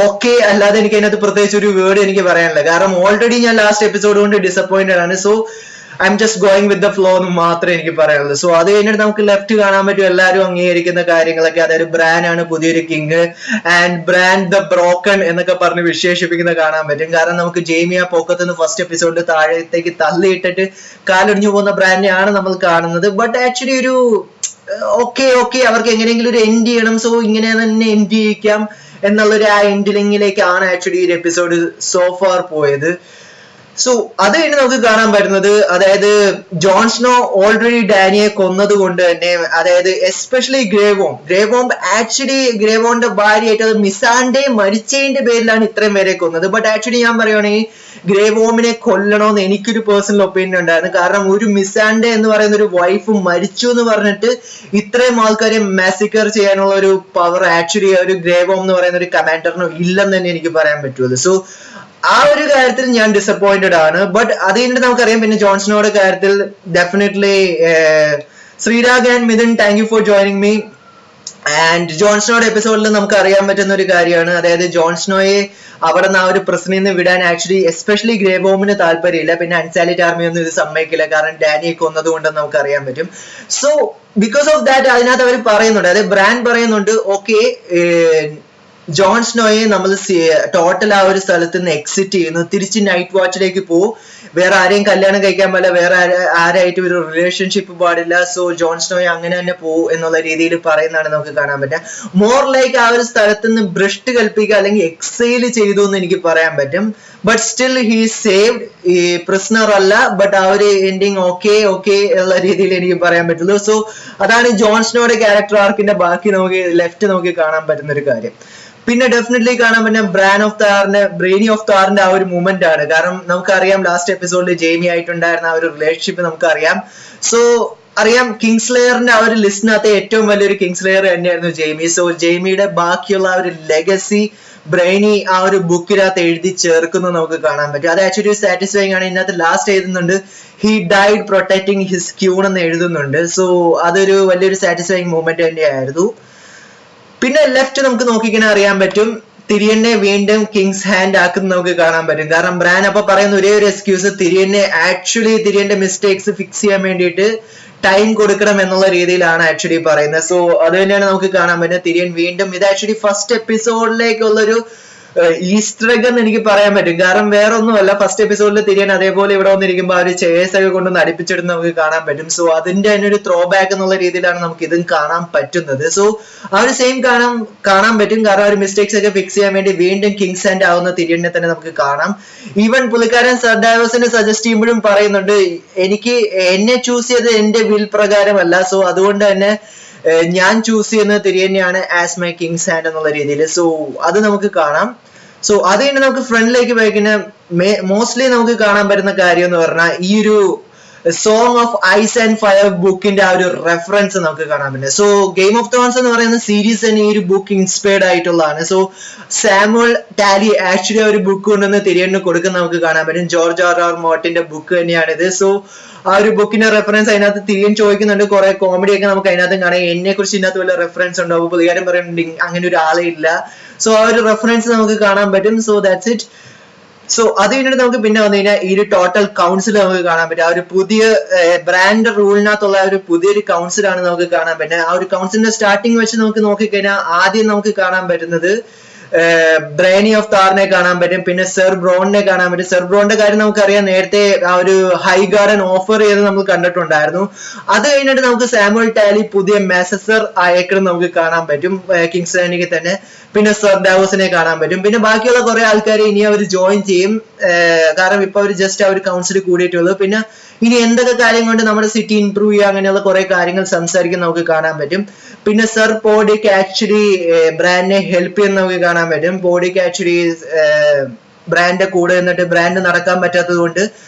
ഓക്കെ, അല്ലാതെ എനിക്ക് അതിനകത്ത് പ്രത്യേകിച്ച് ഒരു വേർഡ് എനിക്ക് പറയാനില്ല. കാരണം ഓൾറെഡി ഞാൻ ലാസ്റ്റ് എപ്പിസോഡ് കൊണ്ട് ഡിസപ്പോയിന്റഡ് ആണ്. So I am just going with the flow എന്ന് മാത്രമേ എനിക്ക് പറയാനുള്ളൂ. സോ അത് കഴിഞ്ഞിട്ട് നമുക്ക് ലെഫ്റ്റ് കാണാൻ പറ്റും എല്ലാവരും അംഗീകരിക്കുന്ന കാര്യങ്ങളൊക്കെ, അതായത് ബ്രാൻ ആണ് പുതിയൊരു king and bran the broken എന്നൊക്കെ പറഞ്ഞ് വിശേഷിപ്പിക്കുന്ന കാണാൻ പറ്റും. കാരണം നമുക്ക് ജെയ്മി ആ പൊക്കത്തുനിന്ന് ഫസ്റ്റ് എപ്പിസോഡിൽ താഴത്തേക്ക് തള്ളിയിട്ടിട്ട് കാലൊടിഞ്ഞു പോകുന്ന ബ്രാൻഡിനെയാണ് നമ്മൾ കാണുന്നത്. ബട്ട് ആക്ച്വലി ഒരു ഓക്കെ അവർക്ക് എങ്ങനെയെങ്കിലും ഒരു എൻഡ് ചെയ്യണം, സോ ഇങ്ങനെ തന്നെ എൻഡ് ചെയ്യിക്കാം എന്നുള്ളൊരു ആ എൻഡിലിങ്ങിലേക്കാണ് ആക്ച്വലി ഈ എപ്പിസോഡ് സോ ഫാർ പോയത്. സോ അത് കഴിഞ്ഞ് നമുക്ക് കാണാൻ പറ്റുന്നത്, അതായത് ജോൺസ്നോ ഓൾറെഡി ഡാനിയെ കൊന്നത് കൊണ്ട് തന്നെ, അതായത് എസ്പെഷ്യലി ഗ്രേവോം ആക്ച്വലി ഗ്രേവോന്റെ ഭാര്യയായിട്ട് അത് മിസാൻഡെ മരിച്ചതിന്റെ പേരിലാണ് ഇത്രയും പേരെ കൊന്നത്. ബട്ട് ആക്ച്വലി ഞാൻ പറയുവാണെങ്കിൽ ഗ്രേവോമിനെ കൊല്ലണമെന്ന് എനിക്കൊരു പേഴ്സണൽ ഒപ്പീനിയൻ ഉണ്ടായിരുന്നു. കാരണം ഒരു മിസാൻഡെ എന്ന് പറയുന്ന ഒരു വൈഫ് മരിച്ചു എന്ന് പറഞ്ഞിട്ട് ഇത്രയും ആൾക്കാരെ മാസിക്കർ ചെയ്യാനുള്ള ഒരു പവർ ആക്ച്വലി ഒരു ഗ്രേവോം എന്ന് പറയുന്ന ഒരു കമാൻഡറിനോ ഇല്ലെന്ന് തന്നെ എനിക്ക് പറയാൻ പറ്റുള്ളൂ. സോ ആ ഒരു കാര്യത്തിൽ ഞാൻ ഡിസപ്പോയിന്റഡ് ആണ്. ബട്ട് അത് കഴിഞ്ഞിട്ട് നമുക്കറിയാം പിന്നെ ജോൺസണോയുടെ കാര്യത്തിൽ definitely Sreerag and Mithun, thank you for joining me. And ജോൺസണോയുടെ എപ്പിസോഡിൽ നമുക്ക് അറിയാൻ പറ്റുന്ന ഒരു കാര്യമാണ്, അതായത് ജോൺസണോയെ അവിടെ നിന്ന് ആ ഒരു പ്രശ്നത്തിൽ നിന്ന് വിടാൻ ആക്ച്വലി എസ്പെഷ്യലി ഗ്രേബോമിന് താല്പര്യമില്ല. പിന്നെ അൻസാലിറ്റ് ആർമി ഒന്നും ഇത് സമ്മതിക്കില്ല, കാരണം ഡാനിയെ കൊന്നത് കൊണ്ടെന്ന് നമുക്ക് അറിയാൻ പറ്റും. സോ ബിക്കോസ് ഓഫ് ദാറ്റ് അതിനകത്ത് അവർ പറയുന്നുണ്ട്, അതായത് ബ്രാൻഡ് പറയുന്നുണ്ട് ഓക്കെ ജോൺസ്നോയെ നമ്മൾ ടോട്ടൽ ആ ഒരു സ്ഥലത്ത് നിന്ന് എക്സിറ്റ് ചെയ്യുന്നു, തിരിച്ച് നൈറ്റ് വാച്ചിലേക്ക് പോകും, വേറെ ആരെയും കല്യാണം കഴിക്കാൻ പാടില്ല, വേറെ ആരായിട്ട് ഒരു റിലേഷൻഷിപ്പ് പാടില്ല, സോ ജോൺസ്നോയെ അങ്ങനെ തന്നെ പോകും എന്നുള്ള രീതിയിൽ പറയുന്നതാണ് നമുക്ക് കാണാൻ പറ്റുക. മോർ ലൈക്ക് ആ ഒരു സ്ഥലത്ത് നിന്ന് ഭ്രഷ്ട് കൽപ്പിക്കുക അല്ലെങ്കിൽ എക്സൈൽ ചെയ്തു എന്ന് എനിക്ക് പറയാൻ പറ്റും. ബട്ട് സ്റ്റിൽ ഹീ സേവ്ഡ്, ഈ പ്രിസണർ അല്ല, ബട്ട് ആ ഒരു എൻഡിങ് ഓക്കെ എന്നുള്ള രീതിയിൽ എനിക്ക് പറയാൻ പറ്റുള്ളൂ. സോ അതാണ് ജോൺസ്നോയുടെ ക്യാരക്ടർ ആർക്കിന്റെ ബാക്കി നമുക്ക് ലെഫ്റ്റ് നമുക്ക് കാണാൻ പറ്റുന്ന ഒരു കാര്യം. പിന്നെ ഡെഫിനറ്റ്ലി കാണാൻ പറ്റുന്ന ബ്രെയിനി ഓഫ് താറിന്റെ ആ ഒരു മൂവ്മെന്റ് ആണ്. കാരണം നമുക്കറിയാം ലാസ്റ്റ് എപ്പിസോഡിൽ ജെയ്മി ആയിട്ടുണ്ടായിരുന്ന ആ ഒരു റിലേഷൻഷിപ്പ് നമുക്കറിയാം. സോ അറിയാം കിങ്സ്ലെയറിന്റെ ആ ഒരു ലിസ്റ്റിനകത്ത് ഏറ്റവും വലിയൊരു കിങ്സ്ലെയർ തന്നെയായിരുന്നു ജെയ്മി. സോ ജെയ്മിയുടെ ബാക്കിയുള്ള ആ ഒരു ലെഗസി ബ്രെയിനി ആ ഒരു ബുക്കിനകത്ത് എഴുതി ചേർക്കുന്നത് നമുക്ക് കാണാൻ പറ്റും. അത് ആക്ച്വലി സാറ്റിസ്ഫൈങ് ആണ്. ഇതിനകത്ത് ലാസ്റ്റ് എഴുതുന്നുണ്ട് he died protecting his queen എന്ന് എഴുതുന്നുണ്ട്. സോ അതൊരു വലിയൊരു സാറ്റിസ്ഫൈങ് മൂവ്മെന്റ് തന്നെയായിരുന്നു. പിന്നെ ലെഫ്റ്റ് നമുക്ക് നോക്കിക്കഴിഞ്ഞാൽ അറിയാൻ പറ്റും തിരിയനെ വീണ്ടും കിങ്സ് ഹാൻഡ് ആക്കുന്നത് നമുക്ക് കാണാൻ പറ്റും. കാരണം ബ്രാൻ അപ്പൊ പറയുന്ന ഒരേ ഒരു എക്സ്ക്യൂസ് തിരിയന്റെ മിസ്റ്റേക്സ് ഫിക്സ് ചെയ്യാൻ വേണ്ടിയിട്ട് ടൈം കൊടുക്കണം എന്നുള്ള രീതിയിലാണ് ആക്ച്വലി പറയുന്നത്. സോ അത് തന്നെയാണ് നമുക്ക് കാണാൻ പറ്റുന്നത്. തിരിയൻ വീണ്ടും ഇത് ആക്ച്വലി ഫസ്റ്റ് എപ്പിസോഡിലേക്കുള്ളൊരു ഈസ്റ്റർ എഗ് എന്ന് എനിക്ക് പറയാൻ പറ്റും. കാരണം വേറെ ഒന്നുമല്ല, ഫസ്റ്റ് എപ്പിസോഡിൽ തിരിയാൻ അതേപോലെ ഇവിടെ വന്നിരിക്കുമ്പോൾ ആ ഒരു ചെയേഴ്സ് ഒക്കെ കൊണ്ടൊന്ന് അടുപ്പിച്ചെടുത്ത് നമുക്ക് കാണാൻ പറ്റും. സോ അതിന്റെ തന്നെ ഒരു ത്രോ ബാക്ക് എന്നുള്ള രീതിയിലാണ് നമുക്ക് ഇതും കാണാൻ പറ്റുന്നത്. സോ ആ ഒരു സെയിം കാണാൻ പറ്റും. കാരണം ആ ഒരു മിസ്റ്റേക്സ് ഒക്കെ ഫിക്സ് ചെയ്യാൻ വേണ്ടി വീണ്ടും കിങ്സ് ആൻഡ് ആവുന്ന തിരിയനെ തന്നെ നമുക്ക് കാണാം. ഈവൻ പുള്ളിക്കാരൻ സർഡാവസിന് സജസ്റ്റ് ചെയ്യുമ്പോഴും പറയുന്നുണ്ട് എന്നെ ചൂസ് ചെയ്തത് എന്റെ വിൽ പ്രകാരമല്ല, സോ അതുകൊണ്ട് തന്നെ ഞാൻ ചൂസ് ചെയ്യുന്നത് തിരിയനെയാണ് ആസ് മൈ കിങ്സ് ഹാൻഡ് എന്നുള്ള രീതിയിൽ. സോ അത് നമുക്ക് കാണാം. സോ അത് കഴിഞ്ഞ് നമുക്ക് ഫ്രണ്ടിലേക്ക് പോയിക്കുന്ന മോസ്റ്റ്ലി നമുക്ക് കാണാൻ പറ്റുന്ന കാര്യം എന്ന് പറഞ്ഞാൽ ഈ ഒരു song of ice and fire ബുക്കിന്റെ ആ ഒരു റെഫറൻസ് നമുക്ക് കാണാൻ പറ്റും. സോ ഗെയിം ഓഫ് ത്രോൺസ് എന്ന് പറയുന്ന സീരീസ് തന്നെ ഈ ഒരു ബുക്ക് ഇൻസ്പയർഡ് ആയിട്ടുള്ളതാണ്. സോ സാമുവൽ ടാലി ആക്ച്വലി ആ ഒരു ബുക്ക് കൊണ്ടുവന്ന് തിരിയന് കൊടുക്കുന്ന നമുക്ക് കാണാൻ പറ്റും. ജോർജ് ആർ മോർട്ടിന്റെ ബുക്ക് തന്നെയാണിത്. സോ ആ ഒരു ബുക്കിന്റെ റെഫറൻസ് അതിനകത്ത് തിരിയൻ ചോദിക്കുന്നുണ്ട്. കുറെ കോമഡി ഒക്കെ നമുക്ക് അതിനകത്ത് കാണാം. എന്നെ കുറിച്ച് ഇതിനകത്ത് വല്ല റെഫറൻസ് ഉണ്ടോ? അപ്പൊ പുള്ളിക്കാരൻ പറയുന്നുണ്ട് അങ്ങനെ ഒരു ആളെ ഇല്ല. സോ ആ ഒരു റെഫറൻസ് നമുക്ക് കാണാൻ പറ്റും. So that's it. സോ അത് കഴിഞ്ഞിട്ട് നമുക്ക് പിന്നെ വന്നു കഴിഞ്ഞാൽ ഈ ഒരു ടോട്ടൽ കൗൺസിൽ നമുക്ക് കാണാൻ പറ്റും. ആ ഒരു പുതിയ ബ്രാൻഡ് റൂളിനകത്തുള്ള ഒരു പുതിയൊരു കൗൺസിലാണ് നമുക്ക് കാണാൻ പറ്റുന്നത്. ആ ഒരു കൗൺസിലിന്റെ സ്റ്റാർട്ടിങ് വെച്ച് നമുക്ക് നോക്കിക്കഴിഞ്ഞാൽ ആദ്യം നമുക്ക് കാണാൻ പറ്റുന്നത് ബ്രെയിനി ഓഫ് താറിനെ കാണാൻ പറ്റും. പിന്നെ സെർ ബ്രോണിനെ കാണാൻ പറ്റും. സെർ ബ്രോണിന്റെ കാര്യം നമുക്കറിയാം, നേരത്തെ ആ ഒരു ഹൈ ഗാർഡൻ ഓഫർ ചെയ്ത് നമ്മൾ കണ്ടിട്ടുണ്ടായിരുന്നു. അത് കഴിഞ്ഞിട്ട് നമുക്ക് സാമുവൽ ടാലി പുതിയ മെസസർ അയക്കണം നമുക്ക് കാണാൻ പറ്റും കിങ്സ് ലാൻഡിങ്ങിൽ തന്നെ. പിന്നെ സെർ ഡാവോസിനെ കാണാൻ പറ്റും. പിന്നെ ബാക്കിയുള്ള കുറെ ആൾക്കാരെ ഇനി അവർ ജോയിൻ ചെയ്യും. കാരണം ഇപ്പൊ അവർ ജസ്റ്റ് ആ ഒരു കൗൺസിൽ കൂടിയിട്ടുള്ളൂ. പിന്നെ ഇനി എന്തൊക്കെ കാര്യം കൊണ്ട് നമ്മുടെ സിറ്റി ഇംപ്രൂവ് ചെയ്യുക അങ്ങനെയുള്ള കുറെ കാര്യങ്ങൾ സംസാരിക്കാൻ നമുക്ക് കാണാൻ പറ്റും. പിന്നെ സർ പോഡിക്ക് ആക്ച്വലി ബ്രാൻഡിനെ ഹെൽപ്പ് ചെയ്യുന്ന നമുക്ക് കാണാൻ പറ്റും. പോഡിക്ക് ആക്ച്വലി ബ്രാൻഡിന്റെ കൂടെ നിന്നിട്ട് ബ്രാൻഡ് നടക്കാൻ പറ്റാത്തത് കൊണ്ട്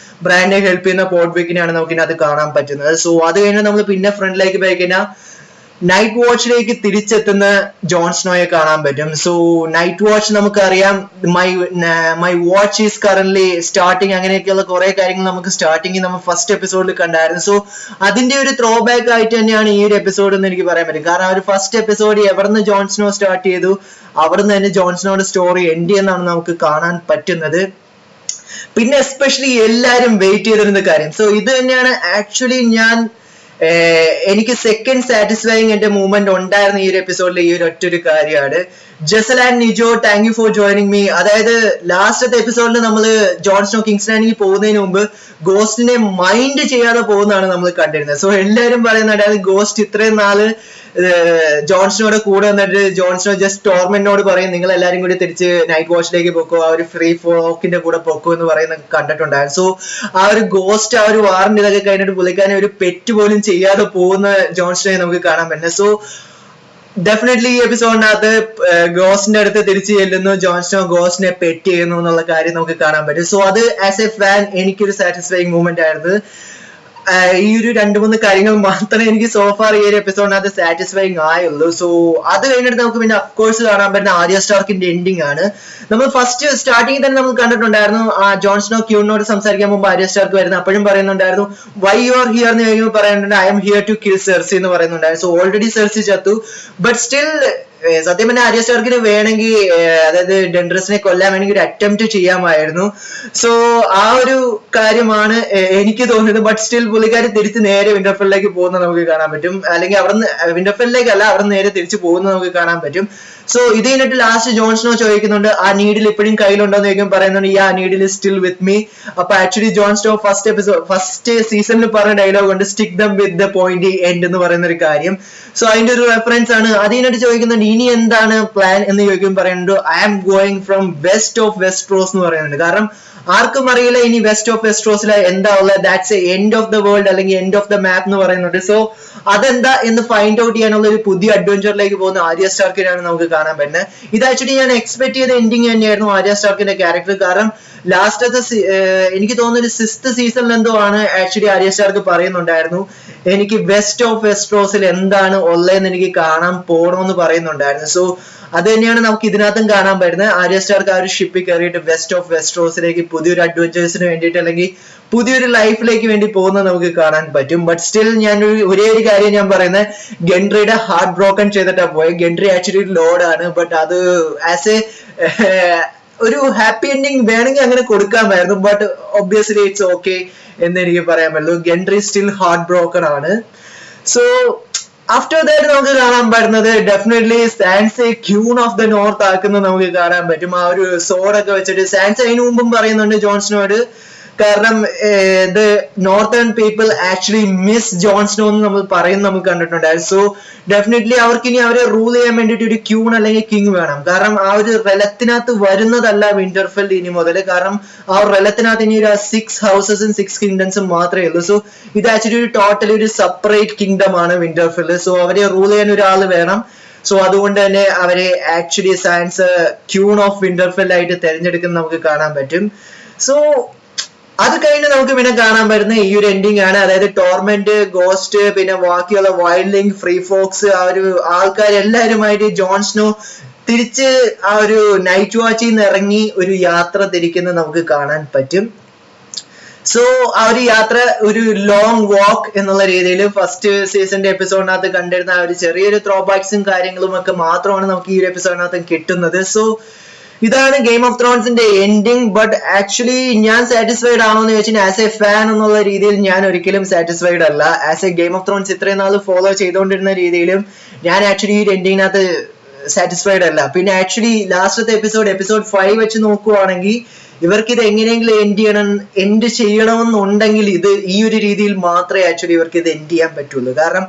ബ്രാൻഡിനെ ഹെൽപ്പ് ചെയ്യുന്ന പോഡ്വിക്കിനെയാണ് നമുക്ക് ഇതിനകത്ത് കാണാൻ പറ്റുന്നത്. സോ അത് കഴിഞ്ഞാൽ നമ്മൾ പിന്നെ ഫ്രണ്ടിലേക്ക് പോയി കഴിഞ്ഞാൽ നൈറ്റ് വാച്ചിലേക്ക് തിരിച്ചെത്തുന്ന ജോൺസ്നോയെ കാണാൻ പറ്റും. സോ നൈറ്റ് വാച്ച് നമുക്കറിയാം my watch is currently starting, അങ്ങനെയൊക്കെയുള്ള കുറെ കാര്യങ്ങൾ നമുക്ക് സ്റ്റാർട്ടിങ് നമ്മൾ ഫസ്റ്റ് എപ്പിസോഡിൽ കണ്ടായിരുന്നു. സോ അതിന്റെ ഒരു ത്രോ ബാക്ക് ആയിട്ട് തന്നെയാണ് ഈ ഒരു എപ്പിസോഡ് എന്ന് എനിക്ക് പറയാൻ പറ്റും. കാരണം ആ ഒരു ഫസ്റ്റ് എപ്പിസോഡ് എവിടുന്ന് ജോൺസ്നോ സ്റ്റാർട്ട് ചെയ്തു അവിടുന്ന് തന്നെ ജോൺസ്നോയുടെ സ്റ്റോറി എൻഡ് ചെയ്യുന്നതാണ് നമുക്ക് കാണാൻ പറ്റുന്നത്. പിന്നെ എസ്പെഷ്യലി എല്ലാരും വെയിറ്റ് ചെയ്തിരുന്ന കാര്യം. സോ ഇത് തന്നെയാണ് ആക്ച്വലി എനിക്ക് സെക്കൻഡ് സാറ്റിസ്ഫൈങ് എന്റെ മൂവ്മെന്റ് ഉണ്ടായിരുന്ന ഈ ഒരു എപ്പിസോഡിൽ ഈ ഒരു ഒറ്റൊരു കാര്യമാണ്. Jasal and Nijo, thank you for joining me. അതായത് ലാസ്റ്റത്തെ എപ്പിസോഡിൽ നമ്മൾ ജോൺ സ്നോ കിങ്സ് ലാൻഡിലേക്ക് പോകുന്നതിന് മുമ്പ് ഗോസ്റ്റിനെ മൈൻഡ് ചെയ്യാതെ പോകുന്നതാണ് നമ്മൾ കണ്ടിരുന്നത്. സോ എല്ലാവരും പറയുന്നത് അതായത് ഗോസ്റ്റ് ഇത്രയും നാള് ജോൺസ്നോയുടെ കൂടെ വന്നിട്ട് ജോൺസ്നോ ജസ്റ്റ് ടോർമെന്റിനോട് പറയും നിങ്ങൾ എല്ലാരും കൂടി തിരിച്ച് നൈറ്റ് വാച്ചിലേക്ക് പോക്കോ, ആ ഒരു ഫ്രീ ഫോക്കിന്റെ കൂടെ പോക്കോ എന്ന് പറയുന്നത് കണ്ടിട്ടുണ്ടായിരുന്നു. സോ ആ ഒരു ഗോസ്റ്റ് ആ ഒരു വാറിന്റെ ഇതൊക്കെ കഴിഞ്ഞിട്ട് പുള്ളിക്കാരനെ ഒരു പെറ്റ് പോലും ചെയ്യാതെ പോകുന്ന ജോൺസ്നോയെ നമുക്ക് കാണാൻ പറ്റുന്നത്. സോ ഡെഫിനറ്റ്ലി ഈ എപ്പിസോഡിനകത്ത് ഗോസ്റ്റിന്റെ അടുത്ത് തിരിച്ചു ചെല്ലുന്നു, ജോൺസ്നോ ഗോസ്റ്റിനെ പെറ്റ് ചെയ്യുന്നു എന്നുള്ള കാര്യം നമുക്ക് കാണാൻ പറ്റും. സോ അത് ആസ് എ ഫാൻ എനിക്കൊരു സാറ്റിസ്ഫൈങ് മൂവ്മെന്റ് ആയിരുന്നു. ഈ ഒരു 2-3 കാര്യങ്ങൾ മാത്രമേ എനിക്ക് സോഫാർ ഈ ഒരു എപ്പിസോഡിനകത്ത് സാറ്റിസ്ഫൈങ് ആയുള്ളൂ. സോ അത് കഴിഞ്ഞിട്ട് നമുക്ക് പിന്നെ അഫ്കോഴ്സ് കാണാൻ പറ്റുന്ന ആര്യ സ്റ്റാർക്കിന്റെ എൻഡിങ് ആണ്. നമ്മൾ ഫസ്റ്റ് സ്റ്റാർട്ടിങ്ങിൽ തന്നെ നമ്മൾ കണ്ടിട്ടുണ്ടായിരുന്നു ജോൺസ്നോ ക്യൂനോട് സംസാരിക്കാൻ മുമ്പ് ആര്യ സ്റ്റാർക്ക് വരുന്നത്. അപ്പോഴും പറയുന്നുണ്ടായിരുന്നു വൈ യു ആർ ഹിയർ എന്ന് കഴിയുമ്പോൾ പറയുന്നുണ്ട് I'm here to kill Cersei എന്ന് പറയുന്നുണ്ടായിരുന്നു. സോ ഓൾറെഡി സെർസി ചത്തു, ബട്ട് സ്റ്റിൽ സത്യം പറഞ്ഞാൽ ആര്യ സ്റ്റാർക്കിന് വേണമെങ്കിൽ അതായത് ഡെൻഡ്രസിനെ കൊല്ലാൻ വേണമെങ്കിൽ ഒരു അറ്റംപ്റ്റ് ചെയ്യാമായിരുന്നു. സോ ആ ഒരു കാര്യമാണ് എനിക്ക് തോന്നിയത്. ബട്ട് സ്റ്റിൽ പുള്ളിക്കാരി തിരിച്ച് നേരെ വിന്റർഫെല്ലിലേക്ക് പോകുന്നത് നമുക്ക് കാണാൻ പറ്റും. അല്ലെങ്കിൽ അവിടുന്ന് വിന്റർഫെല്ലിലേക്കല്ല, അവിടെ നേരെ തിരിച്ച് പോകുന്നത് നമുക്ക് കാണാൻ പറ്റും. സോ ഇത് കഴിഞ്ഞിട്ട് ലാസ്റ്റ് ജോൺസ്നോ ചോദിക്കുന്നുണ്ട് ആ നീഡിൽ ഇപ്പോഴും കയ്യിലുണ്ടോ എന്ന് ചോദിക്കും, പറയുന്നുണ്ട് ആ നീഡിൽ സ്റ്റിൽ വിത്ത് മീ. അപ്പൊ ആക്ച്വലി ജോൺസ്നോ ഫസ്റ്റ് സീസണിൽ പറഞ്ഞ ഡയലോഗ് ഉണ്ട് stick dum with the point end എന്ന് പറയുന്ന ഒരു കാര്യം. സോ അതിന്റെ ഒരു റെഫറൻസ് ആണ്. അത് കഴിഞ്ഞിട്ട് ചോദിക്കുന്നുണ്ട് ഇനി എന്താണ് പ്ലാൻ എന്ന് ചോദിക്കും, പറയുന്നുണ്ട് I am going from west of Westeros എന്ന് പറയുന്നുണ്ട്. കാരണം ആർക്കും അറിയില്ല ഇനി വെസ്റ്റ് ഓഫ് വെസ്ട്രോസിൽ എന്താ ഉള്ളത്, that's end of the world അല്ലെങ്കിൽ എൻഡ് ഓഫ് ദ മാപ്പ് എന്ന് പറയുന്നുണ്ട്. സോ അതെന്താ എന്ന് ഫൈൻഡ് ഔട്ട് ചെയ്യാനുള്ള ഒരു പുതിയ അഡ്വഞ്ചറിലേക്ക് പോകുന്ന ആര്യ സ്റ്റാർക്കിനാണ് നമുക്ക് കാണാൻ പറ്റുന്നത്. ഇത് ആക്ച്വലി ഞാൻ എക്സ്പെക്ട് ചെയ്ത എൻഡിങ് തന്നെയായിരുന്നു ആര്യ സ്റ്റാർക്കിന്റെ ക്യാരക്ടർ. കാരണം ലാസ്റ്റത്തെ എനിക്ക് തോന്നുന്നു ഒരു 6th സീസണിൽ എന്തോ ആണ് ആക്ച്വലി ആര്യ സ്റ്റാർക്ക് പറയുന്നുണ്ടായിരുന്നു എനിക്ക് വെസ്റ്റ് ഓഫ് വെസ്ട്രോസിൽ എന്താണ് ഉള്ളതെന്ന് എനിക്ക് കാണാൻ പോകണമെന്ന് പറയുന്നുണ്ടായിരുന്നു. സോ അത് തന്നെയാണ് നമുക്ക് ഇതിനകത്തും കാണാൻ പറ്റുന്നത്. ആര്യ സ്റ്റാർക്ക് ആ ഒരു ഷിപ്പിൽ കയറിയിട്ട് വെസ്റ്റ് ഓഫ് വെസ്ട്രോസിലേക്ക് പുതിയൊരു അഡ്വഞ്ചേഴ്സിന് വേണ്ടിയിട്ട് അല്ലെങ്കിൽ പുതിയൊരു ലൈഫിലേക്ക് വേണ്ടി പോകുന്നത് നമുക്ക് കാണാൻ പറ്റും. ബട്ട് സ്റ്റിൽ ഞാൻ ഒരേ ഒരു കാര്യം ഞാൻ പറയുന്നത് ഗെൻട്രിയുടെ ഹാർട്ട് ബ്രോക്കൺ ചെയ്തിട്ടാണ് പോയത്. ഗെൻട്രി ആക്ച്വലി ഒരു ലോഡാണ്, ബട്ട് അത് ആസ് എ ഒരു ഹാപ്പി എൻഡിങ് വേണമെങ്കിൽ അങ്ങനെ കൊടുക്കാമായിരുന്നു. ബട്ട് ഒബ്വിയസ്ലി ഇറ്റ്സ് ഓക്കെ എന്ന് എനിക്ക് പറയാൻ പറ്റുള്ളൂ. ഗെൻട്രി സ്റ്റിൽ ഹാർട്ട് ബ്രോക്കൺ ആണ്. സോ ആഫ്റ്റർ ദാറ്റ് നമുക്ക് കാണാൻ പറ്റുന്നത് ഡെഫിനറ്റ്ലി സാൻസയെ ക്യൂൺ ഓഫ് ദ നോർത്ത് ആക്കുന്നത് നമുക്ക് കാണാൻ പറ്റും. ആ ഒരു സോഡൊക്കെ വെച്ചിട്ട് സാൻസ അതിനു മുമ്പും പറയുന്നുണ്ട് ജോൺസ്നോയോട്, കാരണം the northern people actually miss Jon Snow എന്ന് നമ്മൾ പറയുന്നത് നമുക്ക് കണ്ടിട്ടുണ്ടായിരുന്നു. സോ ഡെഫിനറ്റ്ലി അവർക്ക് ഇനി അവരെ റൂൾ ചെയ്യാൻ വേണ്ടിയിട്ട് ഒരു ക്യൂൺ അല്ലെങ്കിൽ കിങ് വേണം. കാരണം ആ ഒരു റെലത്തിനകത്ത് വരുന്നതല്ല വിന്റർഫെൽ ഇനി മുതൽ. കാരണം ആ ഒരു റെലത്തിനകത്ത് ഇനി ഒരു 6 ഹൗസസും 6 കിങ്ഡംസും മാത്രമേ ഉള്ളൂ. സോ ഇത് ആക്ച്വലി ഒരു ടോട്ടലി ഒരു സെപ്പറേറ്റ് കിങ്ഡം ആണ് വിന്റർഫെൽ. സോ അവരെ റൂൾ ചെയ്യാൻ ഒരാൾ വേണം. സോ അതുകൊണ്ട് തന്നെ അവരെ ആക്ച്വലി സയൻസ് ക്യൂൺ ഓഫ് വിന്റർഫെൽ ആയിട്ട് തെരഞ്ഞെടുക്കുന്നത് നമുക്ക് കാണാൻ പറ്റും. സോ അത് കഴിഞ്ഞ് നമുക്ക് പിന്നെ കാണാൻ പറ്റുന്ന ഈ ഒരു എൻഡിങ് ആണ്. അതായത് ടോർമെന്റ്, ഗോസ്റ്റ്, പിന്നെ ബാക്കിയുള്ള വൈൽഡ് ലിങ്ക്, ഫ്രീ ഫോക്സ്, ആ ഒരു ആൾക്കാരെല്ലാവരുമായിട്ട് ജോൺസ്നോ തിരിച്ച് ആ ഒരു നൈറ്റ് വാച്ചിൽ നിന്ന് ഇറങ്ങി ഒരു യാത്ര തിരിക്കുന്നത് നമുക്ക് കാണാൻ പറ്റും. സോ ആ ഒരു യാത്ര ഒരു ലോങ് വാക്ക് എന്നുള്ള രീതിയിൽ ഫസ്റ്റ് സീസണിന്റെ എപ്പിസോഡിനകത്ത് കണ്ടിരുന്ന ആ ഒരു ചെറിയൊരു ത്രോബാക്സും കാര്യങ്ങളും ഒക്കെ മാത്രമാണ് നമുക്ക് ഈ ഒരു എപ്പിസോഡിനകത്ത് കിട്ടുന്നത്. സോ ഇതാണ് ഗെയിം ഓഫ് ത്രോൺസിന്റെ എൻഡിങ്. ബട്ട് ആക്ച്വലി ഞാൻ സാറ്റിസ്ഫൈഡ് ആണോ എന്ന് ചോദിച്ചാൽ ആസ് എ ഫാൻ എന്നുള്ള രീതിയിൽ ഞാൻ ഒരിക്കലും സാറ്റിസ്ഫൈഡ് അല്ല. As A game of Thrones ഇത്രയും നാൾ ഫോളോ ചെയ്തുകൊണ്ടിരുന്ന രീതിയിലും ഞാൻ ആക്ച്വലി ഈ എൻഡിങ്ങിനകത്ത് സാറ്റിസ്ഫൈഡ് അല്ല. പിന്നെ ആക്ച്വലി ലാസ്റ്റത്തെ എപ്പിസോഡ് 5 വെച്ച് നോക്കുവാണെങ്കിൽ ഇവർക്ക് ഇത് എങ്ങനെയെങ്കിലും എൻഡ് ചെയ്യണമെന്നുണ്ടെങ്കിൽ ഇത് ഈ ഒരു രീതിയിൽ മാത്രമേ ആക്ച്വലി ഇവർക്ക് ഇത് എൻഡ് ചെയ്യാൻ പറ്റുള്ളൂ. കാരണം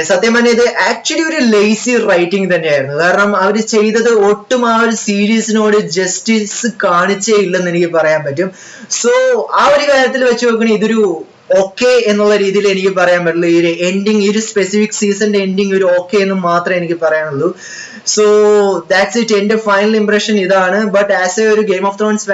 സത്യം പറഞ്ഞാൽ ഇത് ആക്ച്വലി ഒരു ലേസി റൈറ്റിംഗ് തന്നെയായിരുന്നു. കാരണം അവർ ചെയ്തത് ഒട്ടും ആ ഒരു സീരീസിനോട് ജസ്റ്റിസ് കാണിച്ചേ ഇല്ലെന്ന് എനിക്ക് പറയാൻ പറ്റും. സോ ആ ഒരു കാര്യത്തിൽ വെച്ച് നോക്കണേ ഇതൊരു ഓക്കെ എന്നുള്ള രീതിയിൽ എനിക്ക് പറയാൻ പറ്റുള്ളൂ. ഈ ഒരു എൻഡിങ്, ഈ ഒരു സ്പെസിഫിക് സീസണിന്റെ എൻഡിങ് ഒരു ഓക്കെ എന്ന് മാത്രമേ എനിക്ക് പറയാനുള്ളൂ. So that's it. എന്റെ ഫൈനൽ ഇംപ്രഷൻ ഇതാണ്. ബട്ട് ആസ് എ ഒരു ഗെയിം ഓഫ് ത്രോൺസ്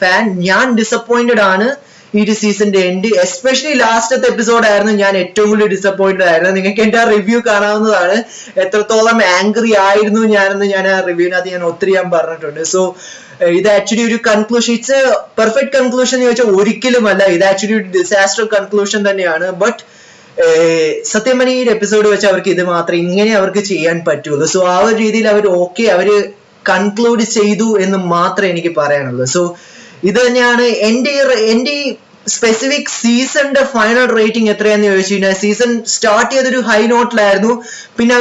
ഫാൻ ഞാൻ ഡിസപ്പോയിന്റഡ് ആണ് ഈ ഒരു സീസണിന്റെ എൻഡ്. എസ്പെഷ്യലി ലാസ്റ്റത്തെ എപ്പിസോഡ് ആയിരുന്നു ഞാൻ ഏറ്റവും കൂടുതൽ ഡിസപ്പോയിന്റഡ് ആയിരുന്നു. നിങ്ങൾക്ക് എന്റെ ആ റിവ്യൂ കാണാവുന്നതാണ്, എത്രത്തോളം ആംഗ്രി ആയിരുന്നു ഞാനെന്ന് ഞാൻ ആ റിവ്യൂവിനകത്ത് ഞാൻ ഒത്തിരി പറഞ്ഞിട്ടുണ്ട്. സോ ഇത് ആക്ച്വലി ഒരു conclusion, it's A perfect conclusion എന്ന് ചോദിച്ചാൽ ഒരിക്കലും അല്ല. ഇത് ആക്ച്വലി ഒരു ഡിസാസ്റ്റർ കൺക്ലൂഷൻ തന്നെയാണ്. ബട്ട് സത്യം പറഞ്ഞ ഈ ഒരു എപ്പിസോഡ് വെച്ച് അവർക്ക് ഇത് മാത്രമേ ഇങ്ങനെ അവർക്ക് ചെയ്യാൻ പറ്റുള്ളൂ. സോ ആ ഒരു രീതിയിൽ അവര് കൺക്ലൂഡ് ചെയ്തു എന്ന് മാത്രമേ എനിക്ക് പറയാനുള്ളൂ. സോ ഇത് തന്നെയാണ് എൻ്റെ സ്പെസിഫിക് സീസണിന്റെ ഫൈനൽ റേറ്റിംഗ് എത്രയാന്ന് ചോദിച്ചു കഴിഞ്ഞാൽ, സീസൺ സ്റ്റാർട്ട് ചെയ്തൊരു ഹൈ നോട്ടിലായിരുന്നു. പിന്നെ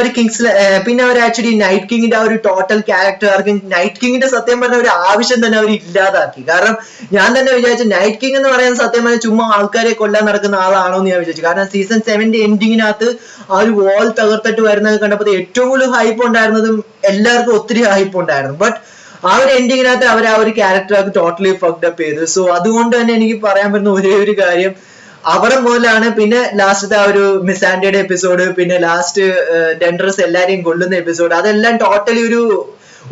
അവർ ആക്ച്വലി നൈറ്റ് കിങ്ങിന്റെ ആ ഒരു ടോട്ടൽ ക്യാരക്ടർ ആർക്കും നൈറ്റ് കിങ്ങിന്റെ സത്യം പറഞ്ഞ ഒരു ആവശ്യം തന്നെ അവർ ഇല്ലാതാക്കി. കാരണം ഞാൻ തന്നെ വിചാരിച്ചു നൈറ്റ് കിങ് എന്ന് പറയുന്നത് സത്യം പറഞ്ഞാൽ ചുമ്മാ ആൾക്കാരെ കൊല്ലാൻ നടക്കുന്ന ആളാണോ എന്ന് ഞാൻ വിചാരിച്ചു. കാരണം സീസൺ 7ന്റെ എൻഡിങ്ങിനകത്ത് ആ ഒരു വാൾ തകർത്തിട്ട് വരുന്നത് കണ്ടപ്പോൾ ഏറ്റവും കൂടുതൽ ഹൈപ്പ് ഉണ്ടായിരുന്നതും എല്ലാവർക്കും ഒത്തിരി ഹൈപ്പ് ഉണ്ടായിരുന്നു. ബട്ട് ആ ഒരു എൻഡിങ്ങിനകത്ത് അവർ ആ ഒരു ക്യാരക്ടർ ടോട്ടലി ഫക്ഡ് അപ്പ് ചെയ്തു. സോ അതുകൊണ്ട് തന്നെ എനിക്ക് പറയാൻ പറ്റുന്ന ഒരേ ഒരു കാര്യം അവിടെ മുതലാണ്. പിന്നെ ലാസ്റ്റത്തെ ആ ഒരു മിസാൻഡയുടെ എപ്പിസോഡ്, പിന്നെ ലാസ്റ്റ് ഡെൻഡ്രസ് എല്ലാരെയും കൊല്ലുന്ന എപ്പിസോഡ്, അതെല്ലാം ടോട്ടലി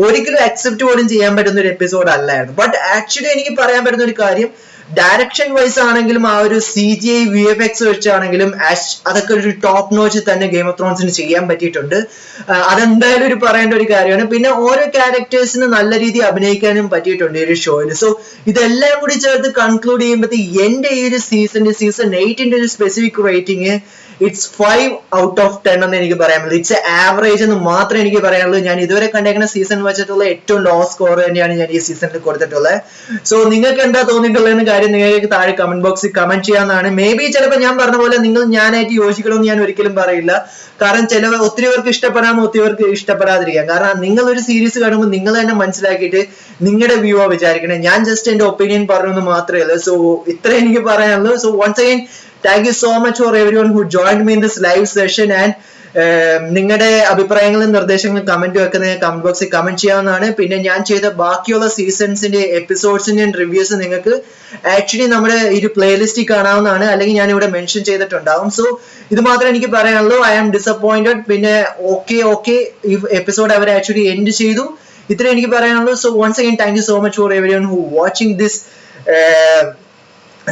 ഒരിക്കലും അക്സെപ്റ്റ് പോലും ചെയ്യാൻ പറ്റുന്ന ഒരു എപ്പിസോഡ് അല്ലായിരുന്നു. ബട്ട് ആക്ച്വലി എനിക്ക് പറയാൻ പറ്റുന്ന ഒരു കാര്യം, ഡയറക്ഷൻ വൈസ് ആണെങ്കിലും ആ ഒരു CGI VFX വെച്ചാണെങ്കിലും അതൊക്കെ ഒരു ടോപ്പ് നോച്ച് തന്നെ ഗെയിം ഓഫ് ത്രോൺസിന് ചെയ്യാൻ പറ്റിയിട്ടുണ്ട്. അതെന്തായാലും പറയേണ്ട ഒരു കാര്യമാണ്. പിന്നെ ഓരോ ക്യാരക്ടേഴ്സിന് നല്ല രീതിയിൽ അഭിനയിക്കാനും പറ്റിയിട്ടുണ്ട് ഈ ഒരു ഷോയിൽ. സോ ഇതെല്ലാം കൂടി ചേർത്ത് കൺക്ലൂഡ് ചെയ്യുമ്പോഴത്തേക്ക് എന്റെ ഈ ഒരു സീസൺ 8ന്റെ ഒരു specific rating it's 5 out of 10 എന്ന് എനിക്ക് പറയാൻ പറ്റും. ഇറ്റ്സ് ആവറേജ് എന്ന് മാത്രമേ എനിക്ക് പറയാനുള്ളൂ. ഞാൻ ഇതുവരെ കണ്ടേക്കുന്ന സീസൺ വെച്ചിട്ടുള്ള ഏറ്റവും ലോ സ്കോർ തന്നെയാണ് ഞാൻ ഈ സീസണിൽ കൊടുത്തിട്ടുള്ളത്. സോ നിങ്ങൾക്ക് എന്താ തോന്നിയിട്ടുള്ളതെന്ന് കാര്യം നിങ്ങൾക്ക് താഴെ കമന്റ് ബോക്സിൽ കമന്റ് ചെയ്യാവുന്നതാണ്. മേ ബി ചിലപ്പോൾ ഞാൻ പറഞ്ഞ പോലെ നിങ്ങൾ ഞാനായിട്ട് യോജിക്കണമെന്ന് ഞാൻ ഒരിക്കലും പറയില്ല. കാരണം ഒത്തിരി പേർക്ക് ഇഷ്ടപ്പെടാമോ, ഒത്തിരി പേർക്ക് ഇഷ്ടപ്പെടാതിരിക്കാം. കാരണം നിങ്ങൾ ഒരു സീരീസ് കാണുമ്പോൾ നിങ്ങൾ തന്നെ മനസ്സിലാക്കിയിട്ട് നിങ്ങളുടെ വ്യൂ ആ വിചാരിക്കണേ. ഞാൻ ജസ്റ്റ് എന്റെ ഒപ്പീനിയൻ പറഞ്ഞെന്ന് മാത്രമേ ഉള്ളൂ. സോ ഇത്ര എനിക്ക് പറയാനുള്ളൂ. So once again thank you so much for everyone who joined me in this live session. And നിങ്ങളുടെ അഭിപ്രായങ്ങളും നിർദ്ദേശങ്ങളും കമന്റ് വെക്കുന്ന കമന്റ് ബോക്സിൽ കമന്റ് ചെയ്യാവുന്നതാണ്. പിന്നെ ഞാൻ ചെയ്ത ബാക്കിയുള്ള സീസൺസിന്റെ എപ്പിസോഡ്സിന്റെ റിവ്യൂസ് നിങ്ങൾക്ക് ആക്ച്വലി നമ്മുടെ ഈ ഒരു പ്ലേലിസ്റ്റിൽ കാണാവുന്നതാണ്, അല്ലെങ്കിൽ ഞാൻ ഇവിടെ മെൻഷൻ ചെയ്തിട്ടുണ്ടാവും. സോ ഇത് മാത്രമേ എനിക്ക് പറയാനുള്ളൂ. I am disappointed. പിന്നെ ഓക്കെ ഈ എപ്പിസോഡ് അവർ ആക്ച്വലി എൻഡ് ചെയ്തു. ഇത്രേ എനിക്ക് പറയാനുള്ളൂ. So once again thank you so much for everyone who watching this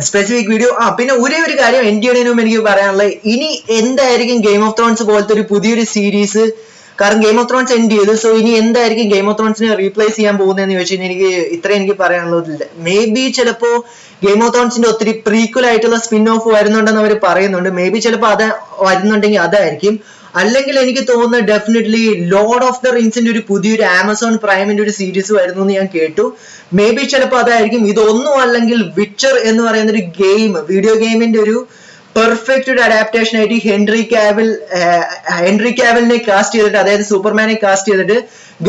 specific video. പിന്നെ ഒരു കാര്യം എൻഡിയനും എനിക്ക് പറയാനുള്ളത്, ഇനി എന്തായിരിക്കും ഗെയിം ഓഫ് ത്രോൺസ് പോലത്തെ ഒരു പുതിയൊരു സീരീസ്. കാരണം ഗെയിം ഓഫ് ത്രോൺസ് എൻഡ് ചെയ്തു. സോ ഇനി എന്തായിരിക്കും ഗെയിം ഓഫ് ത്രോൺസിനെ റീപ്ലേസ് ചെയ്യാൻ പോകുന്നതെന്ന് ചോദിച്ചു കഴിഞ്ഞാൽ എനിക്ക് പറയാനുള്ളത്, മേ ബി ചിലപ്പോ ഗെയിം ഓഫ് ത്രോൺസിന്റെ ഒത്തിരി പ്രീക്വൽ ആയിട്ടുള്ള സ്പിൻ ഓഫ് വരുന്നുണ്ടെന്ന് അവർ പറയുന്നുണ്ട്. മേ ബി ചിലപ്പോൾ അത് വരുന്നുണ്ടെങ്കിൽ അതായിരിക്കും. അല്ലെങ്കിൽ എനിക്ക് തോന്നുന്നത് ഡെഫിനറ്റ്ലി ലോർഡ് ഓഫ് ദ റിങ്സിന്റെ ഒരു പുതിയൊരു ആമസോൺ പ്രൈമിന്റെ ഒരു സീരീസ് വരുന്നു എന്ന് ഞാൻ കേട്ടു. മേ ബി ചിലപ്പോൾ അതായിരിക്കും. ഇതൊന്നും അല്ലെങ്കിൽ വിച്ചർ എന്ന് പറയുന്ന ഒരു വീഡിയോ ഗെയിമിന്റെ ഒരു പെർഫെക്റ്റ് ഒരു അഡാപ്റ്റേഷൻ ആയിട്ട് ഹെൻറി കാവലിനെ കാസ്റ്റ് ചെയ്തിട്ട്, അതായത് സൂപ്പർമാനെ കാസ്റ്റ് ചെയ്തിട്ട്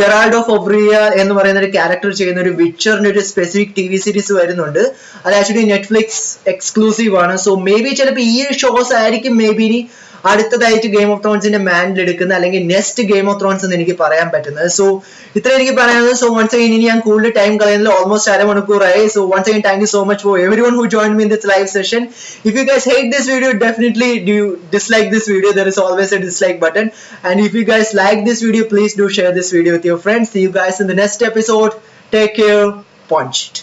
ഗെറാൾഡ് ഓഫ് ഒബ്രിയ എന്ന് പറയുന്ന ഒരു ക്യാരക്ടർ ചെയ്യുന്ന ഒരു വിച്ചറിന്റെ ഒരു സ്പെസിഫിക് TV സീരീസ് വരുന്നുണ്ട്. അത് ആക്ച്വലി നെറ്റ്ഫ്ലിക്സ് എക്സ്ക്ലൂസീവ് ആണ്. സോ മേ ബി ചിലപ്പോൾ ഈ ഷോസ് ആയിരിക്കും മേ ബി ഇനി അടുത്തതായിട്ട് ഗെയിം ഓഫ് ത്രോൺസിന്റെ മാൻഡിൽ എടുക്കുന്ന, അല്ലെങ്കിൽ നെക്സ്റ്റ് ഗെയിം ഓഫ് ത്രോൺസ് എന്ന് എനിക്ക് പറയാൻ പറ്റുന്നത്. സോ ഇത്ര എനിക്ക് പറയാനുള്ളത്. സോ വൺസ് അഗൈൻ ഇനി ഞാൻ കൂടുതൽ ടൈം കളയുന്നില്ല, ഓൾമോസ്റ്റ് അരമണിക്കൂറായി. So once again thank you so much for everyone who joined me in this live session. If you guys hate this video, definitely do dislike this video. There is always a dislike button. And if you guys like this video, please do share this video with your friends. See you guys in the next episode. Take care. Punched.